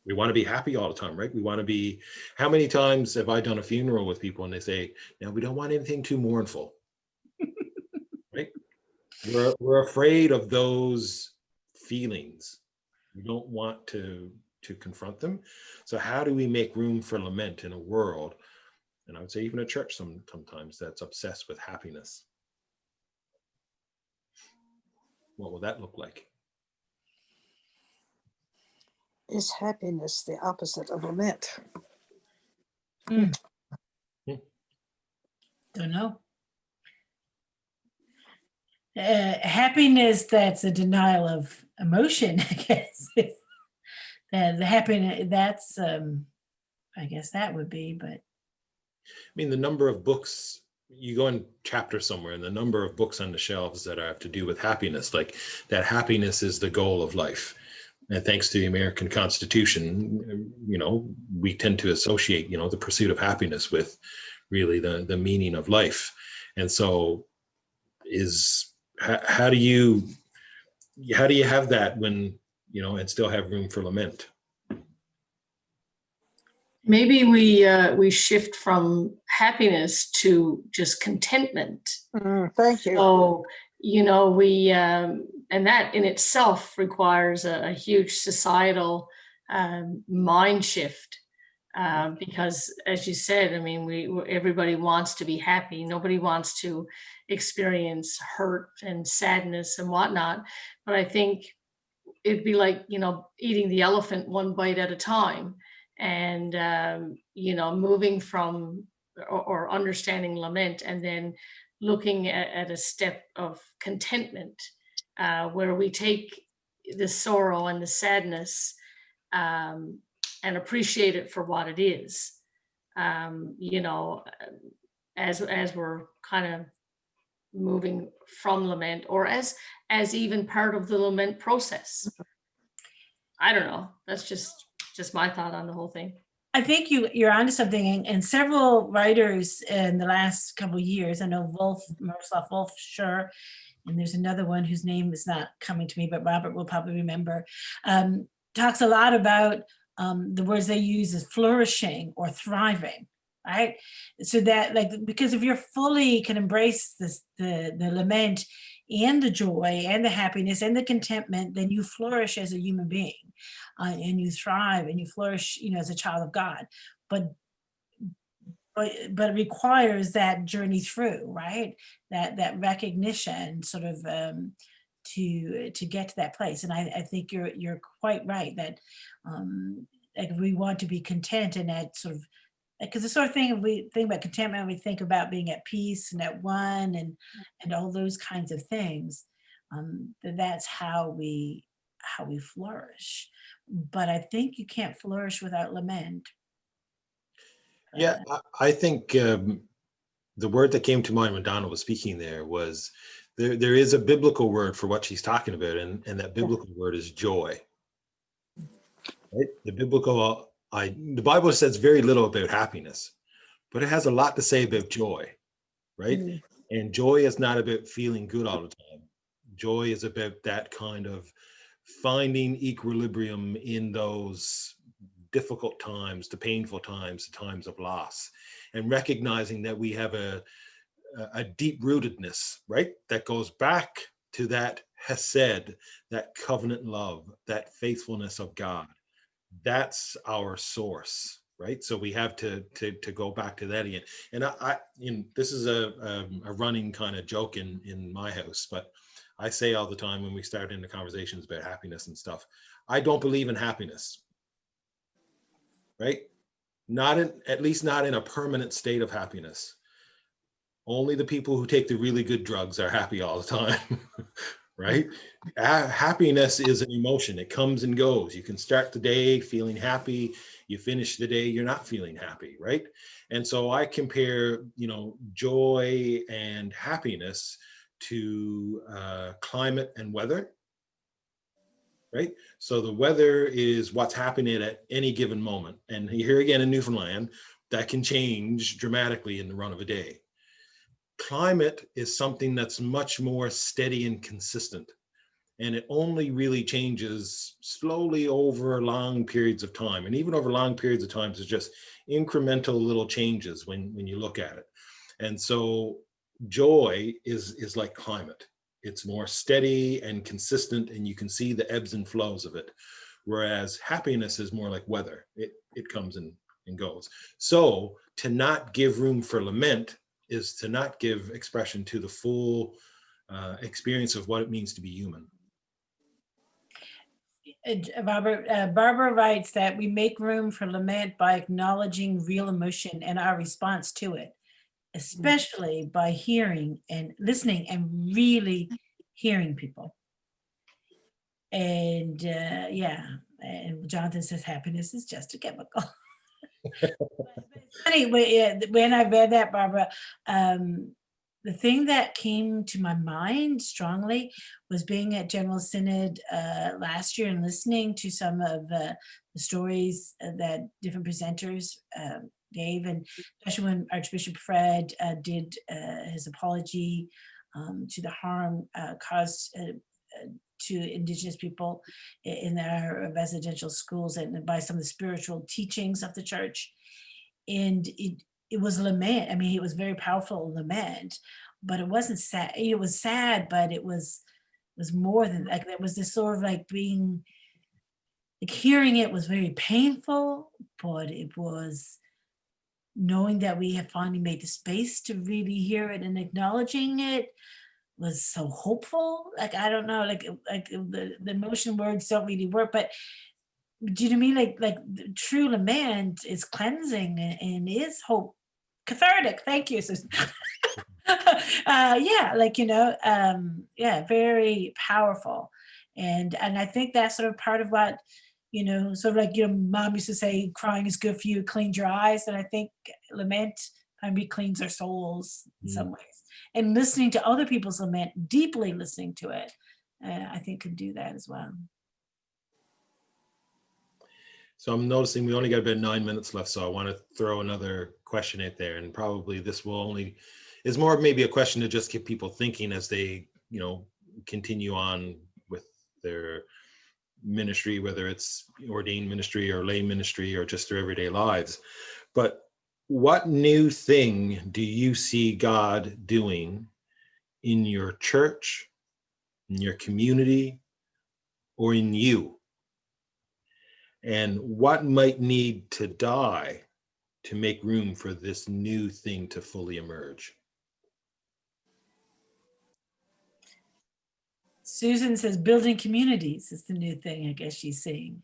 We want to be happy all the time, right? We want to be, how many times have I done a funeral with people and they say, no, we don't want anything too mournful, right? We're afraid of those feelings. We don't want to confront them. So how do we make room for lament in a world, and I would say even a church sometimes, that's obsessed with happiness? What will that look like? Is happiness the opposite of lament? Don't know. Happiness that's a denial of emotion, I guess. The happiness, that's, I guess that would be, but. I mean, the number of books, you go in chapter somewhere, and the number of books on the shelves that have to do with happiness, like that happiness is the goal of life. And thanks to the American Constitution, you know, we tend to associate, you know, the pursuit of happiness with really the meaning of life. And so how do you have that when, you know, and still have room for lament? Maybe we shift from happiness to just contentment. Thank you. So, you know, we and that in itself requires a huge societal mind shift, because, as you said, I mean, everybody wants to be happy. Nobody wants to experience hurt and sadness and whatnot. But I think it'd be like, you know, eating the elephant one bite at a time, and you know, moving from or understanding lament, and then looking at a step of contentment, where we take the sorrow and the sadness and appreciate it for what it is. You know, as we're kind of moving from lament, or as even part of the lament process. I don't know. That's just my thought on the whole thing. I think you're onto something, and several writers in the last couple of years. I know Miroslav Volf, sure, and there's another one whose name is not coming to me, but Robert will probably remember. Talks a lot about the words they use is flourishing or thriving, right? So that, like, because if you're fully can embrace this, the lament and the joy and the happiness and the contentment, then you flourish as a human being, and you thrive and you flourish, you know, as a child of God. But it requires that journey through, right? That recognition, sort of, to get to that place. And I think you're quite right that like we want to be content in that sort of, because the sort of thing, if we think about contentment, we think about being at peace and at one and all those kinds of things. That's how we flourish. But I think you can't flourish without lament. Yeah, I think the word that came to mind when Donna was speaking there was there is a biblical word for what she's talking about, and that biblical word is joy. Right? The biblical the Bible says very little about happiness, but it has a lot to say about joy, right? Mm. And joy is not about feeling good all the time. Joy is about that kind of finding equilibrium in those difficult times, the painful times, the times of loss, and recognizing that we have a deep rootedness, right? That goes back to that hesed, that covenant love, that faithfulness of God. That's our source, right? So we have to go back to that again. And this is a running kind of joke in my house, but I say all the time when we start into conversations about happiness and stuff, I don't believe in happiness, right? At least not in a permanent state of happiness. Only the people who take the really good drugs are happy all the time, right? Happiness is an emotion. It comes and goes. You can start the day feeling happy. You finish the day, you're not feeling happy, right? And so I compare, joy and happiness to climate and weather, right? So the weather is what's happening at any given moment. And here again in Newfoundland, that can change dramatically in the run of a day. Climate is something that's much more steady and consistent. And it only really changes slowly over long periods of time. And even over long periods of time, there's just incremental little changes when you look at it. And so joy is like climate. It's more steady and consistent, and you can see the ebbs and flows of it. Whereas happiness is more like weather. It comes and goes. So to not give room for lament is to not give expression to the full experience of what it means to be human. Barbara writes that we make room for lament by acknowledging real emotion and our response to it, especially by hearing and listening and really hearing people. And and Jonathan says happiness is just a chemical. Funny, when I read that, Barbara, the thing that came to my mind strongly was being at General Synod last year and listening to some of the stories that different presenters gave, and especially when Archbishop Fred did his apology to the harm caused to Indigenous people in their residential schools and by some of the spiritual teachings of the church. And it was lament. I mean, it was very powerful lament, but it wasn't sad. It was sad, but it was more than like, there was this sort of like being, like hearing it was very painful, but it was knowing that we have finally made the space to really hear it and acknowledging it was so hopeful. Like, I don't know, like the emotion words don't really work, but do you know what I mean? Like the true lament is cleansing and is hope, cathartic. Thank you, Susan. Very powerful. And I think that's sort of part of what, sort of like, mom used to say, crying is good for you, it cleans your eyes. And I think lament maybe cleans our souls in some ways. And listening to other people's lament, deeply listening to it, I think could do that as well. So I'm noticing we only got about 9 minutes left, so I want to throw another question out there, and probably this is more maybe a question to just get people thinking as they, continue on with their ministry, whether it's ordained ministry or lay ministry or just their everyday lives. But what new thing do you see God doing in your church, in your community, or in you? And what might need to die to make room for this new thing to fully emerge? Susan says building communities is the new thing, I guess she's saying.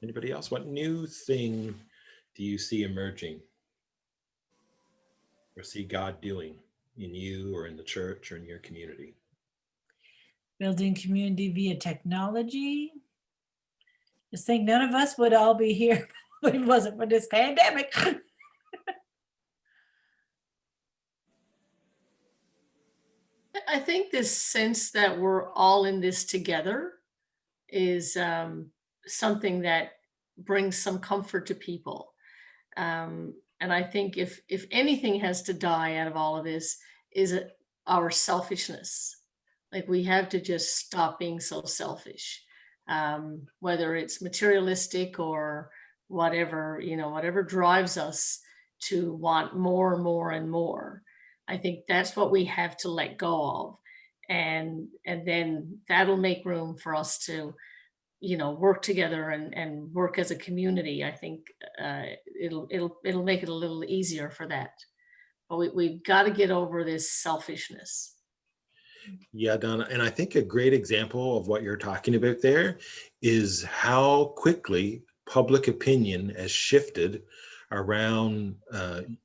Anybody else? What new thing do you see emerging or see God doing in you or in the church or in your community? Building community via technology. Just think none of us would all be here if it wasn't for this pandemic. I think this sense that we're all in this together is something that brings some comfort to people. And I think if anything has to die out of all of this, is our selfishness. Like, we have to just stop being so selfish, whether it's materialistic or whatever, whatever drives us to want more and more and more. I think that's what we have to let go of. And then that'll make room for us to, work together and work as a community. I think it'll make it a little easier for that. But we've got to get over this selfishness. Yeah, Donna, and I think a great example of what you're talking about there is how quickly public opinion has shifted around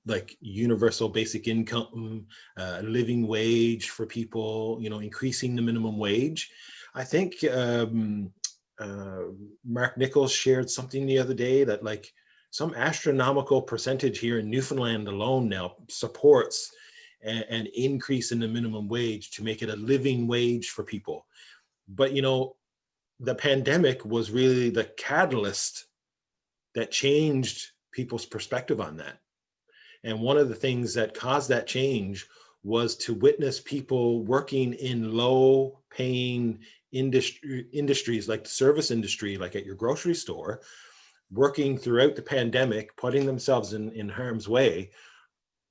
like universal basic income, living wage for people, increasing the minimum wage. I think Mark Nichols shared something the other day that like some astronomical percentage here in Newfoundland alone now supports an increase in the minimum wage to make it a living wage for people. But the pandemic was really the catalyst that changed people's perspective on that. And one of the things that caused that change was to witness people working in low paying industries like the service industry, like at your grocery store, working throughout the pandemic, putting themselves in harm's way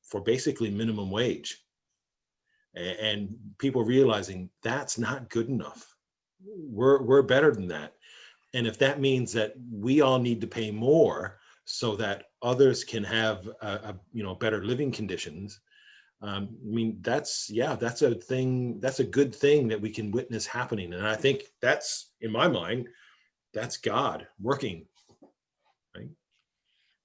for basically minimum wage, and people realizing that's not good enough. We're better than that. And if that means that we all need to pay more so that others can have better living conditions, that's a thing, that's a good thing that we can witness happening. And I think that's, in my mind, that's God working, right?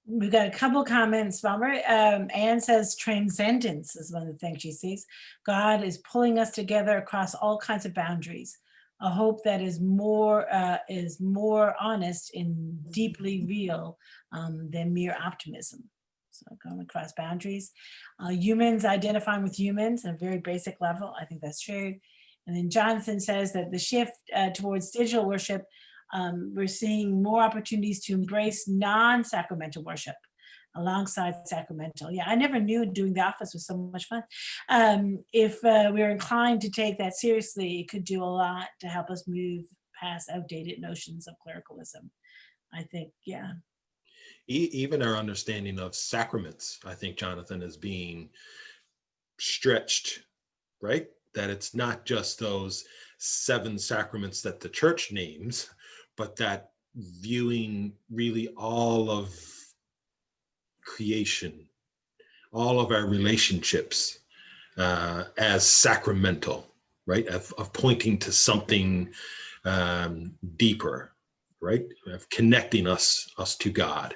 We've got a couple comments, Valmer. Anne says transcendence is one of the things she sees. God is pulling us together across all kinds of boundaries. A hope that is more honest and deeply real than mere optimism. So going across boundaries. Humans identifying with humans at a very basic level. I think that's true. And then Jonathan says that the shift towards digital worship, we're seeing more opportunities to embrace non-sacramental worship alongside sacramental. Yeah, I never knew doing the office was so much fun. If we're inclined to take that seriously, it could do a lot to help us move past outdated notions of clericalism. I think, yeah. Even our understanding of sacraments, I think, Jonathan, is being stretched, right? That it's not just those 7 sacraments that the church names, but that viewing really all of creation, all of our relationships as sacramental, right? Of pointing to something deeper, right? Of connecting us to God.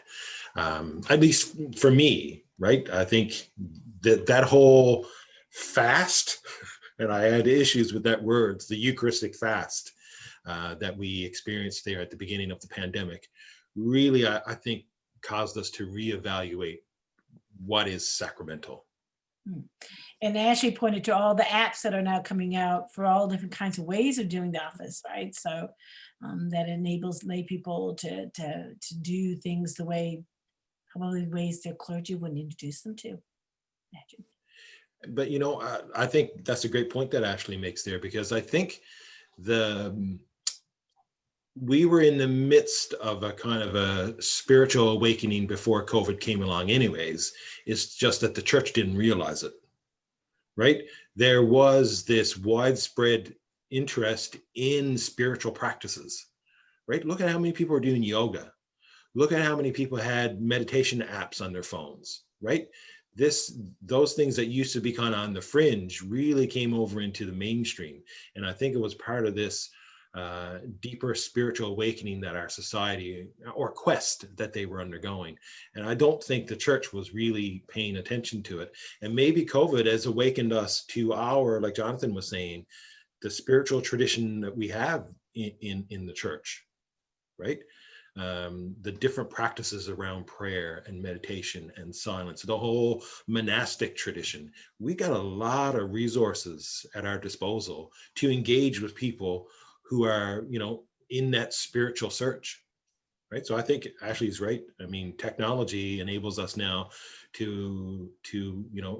At least for me, right? I think that whole fast, and I had issues with that word, the Eucharistic fast that we experienced there at the beginning of the pandemic, really, I think caused us to reevaluate what is sacramental. And Ashley pointed to all the apps that are now coming out for all different kinds of ways of doing the office, right? So that enables lay people to do things the way, probably ways their clergy wouldn't introduce them to. Imagine. But I think that's a great point that Ashley makes there, because I think we were in the midst of a kind of a spiritual awakening before COVID came along anyways. It's just that the church didn't realize it, right? There was this widespread interest in spiritual practices, right? Look at how many people are doing yoga. Look at how many people had meditation apps on their phones, right? Those things that used to be kind of on the fringe really came over into the mainstream. And I think it was part of this deeper spiritual awakening that our society, or quest that they were undergoing. And I don't think the church was really paying attention to it. And maybe COVID has awakened us to our, like Jonathan was saying, the spiritual tradition that we have in the church, right? The different practices around prayer and meditation and silence, the whole monastic tradition. We got a lot of resources at our disposal to engage with people who are, in that spiritual search, right? So I think Ashley's right. I mean, technology enables us now to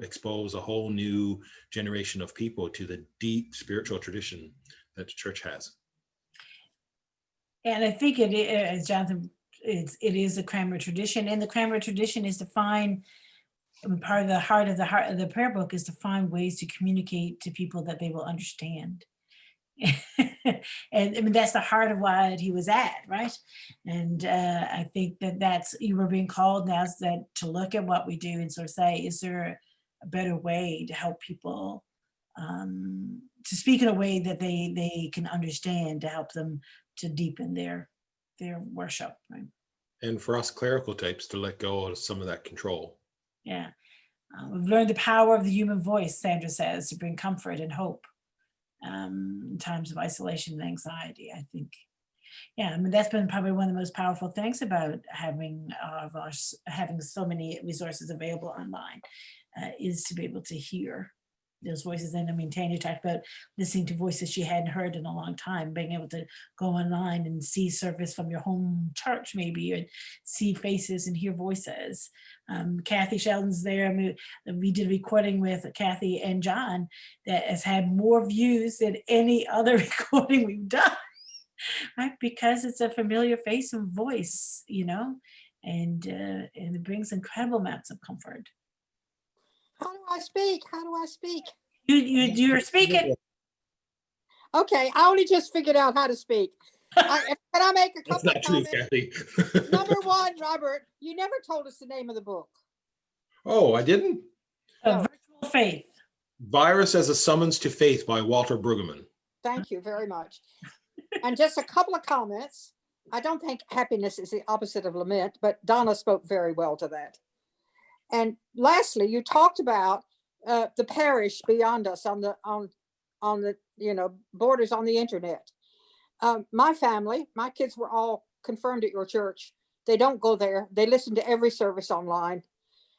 expose a whole new generation of people to the deep spiritual tradition that the church has. And I think it is, Jonathan, it is a Cranmer tradition, and the Cranmer tradition is to find, part of the heart of the prayer book is to find ways to communicate to people that they will understand. And I mean, that's the heart of what he was at, right? And I think that's, you were being called now that to look at what we do and sort of say, is there a better way to help people to speak in a way that they can understand, to help them to deepen their worship, right? And for us clerical types to let go of some of that control. Yeah. We've learned the power of the human voice, Sandra says, to bring comfort and hope in times of isolation and anxiety, I think. Yeah, I mean, that's been probably one of the most powerful things about having so many resources available online, is to be able to hear those voices. And I mean, Tanya talked about listening to voices she hadn't heard in a long time, being able to go online and see service from your home church maybe, and see faces and hear voices. Kathy Sheldon's there. I mean, we did a recording with Kathy and John that has had more views than any other recording we've done, right? Because it's a familiar face and voice, and it brings incredible amounts of comfort. How do I speak? How do I speak? You're speaking. Okay, I only just figured out how to speak. Can I make a That's couple not of true, comments? Kathy. Number one, Robert, you never told us the name of the book. Oh, I didn't? A Virtual Faith. Virus as a Summons to Faith by Walter Brueggemann. Thank you very much. And just a couple of comments. I don't think happiness is the opposite of lament, but Donna spoke very well to that. And lastly, you talked about the parish beyond us on the borders on the internet. My family, my kids were all confirmed at your church. They don't go there. They listen to every service online.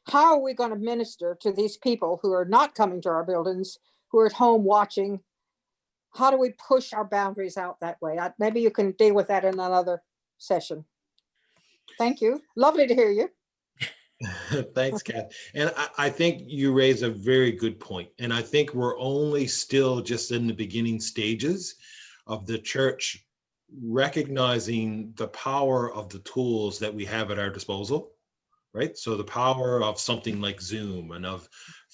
How are we going to minister to these people who are not coming to our buildings, who are at home watching? How do we push our boundaries out that way? Maybe you can deal with that in another session. Thank you. Lovely to hear you. Thanks, Kath. And I think you raise a very good point. And I think we're only still just in the beginning stages of the church recognizing the power of the tools that we have at our disposal, right? So the power of something like Zoom and of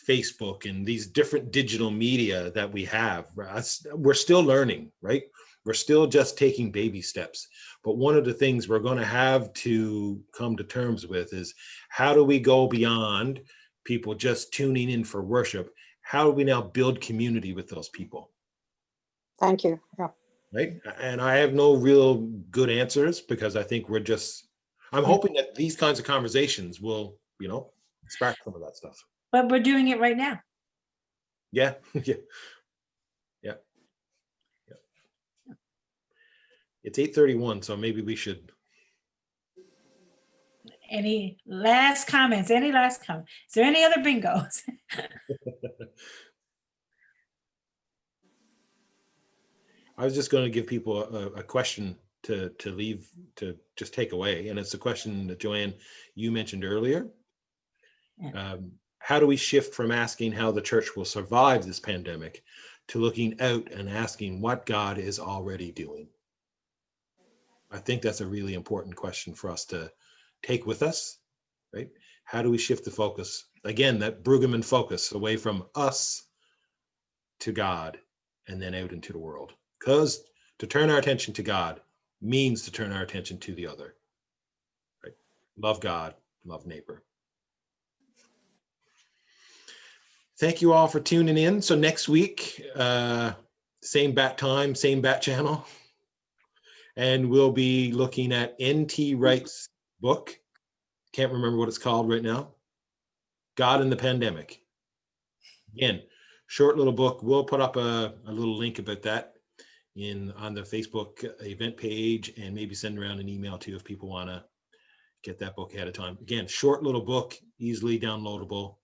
Facebook and these different digital media that we have. We're still learning, right? We're still just taking baby steps. But one of the things we're going to have to come to terms with is, how do we go beyond people just tuning in for worship? How do we now build community with those people? Thank you. Yeah. Right. And I have no real good answers, because I think I'm hoping that these kinds of conversations will, spark some of that stuff. But we're doing it right now. Yeah. Yeah. It's 8:31, so maybe we should. Any last comments? Is there any other bingos? I was just going to give people a question to leave, to just take away. And it's a question that Joanne, you mentioned earlier. Yeah. How do we shift from asking how the church will survive this pandemic to looking out and asking what God is already doing? I think that's a really important question for us to take with us, right? How do we shift the focus? Again, that Brueggemann focus away from us to God and then out into the world. Because to turn our attention to God means to turn our attention to the other, right? Love God, love neighbor. Thank you all for tuning in. So next week, same bat time, same bat channel. And we'll be looking at N.T. Wright's book. Can't remember what it's called right now. God in the Pandemic. Again, short little book. We'll put up a little link about that on the Facebook event page, and maybe send around an email too if people want to get that book ahead of time. Again, short little book, easily downloadable.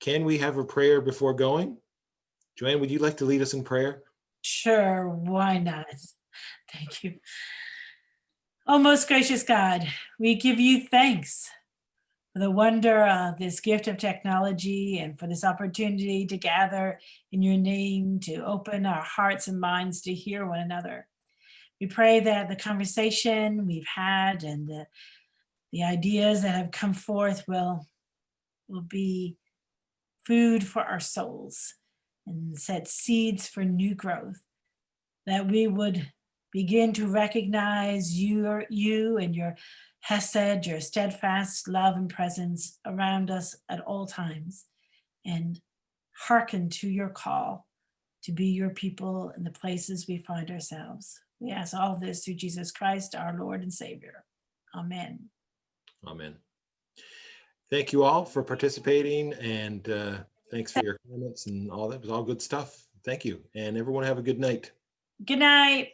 Can we have a prayer before going? Joanne, would you like to lead us in prayer? Sure, why not? Thank you. Oh, most gracious God, we give you thanks for the wonder of this gift of technology and for this opportunity to gather in your name, to open our hearts and minds to hear one another. We pray that the conversation we've had and the ideas that have come forth will be food for our souls and set seeds for new growth, that we would begin to recognize you and your hesed, your steadfast love and presence around us at all times, and hearken to your call to be your people in the places we find ourselves. We ask all this through Jesus Christ, our Lord and Savior. Amen. Amen. Thank you all for participating, and thanks for your comments and all that. It was all good stuff. Thank you. And everyone have a good night. Good night.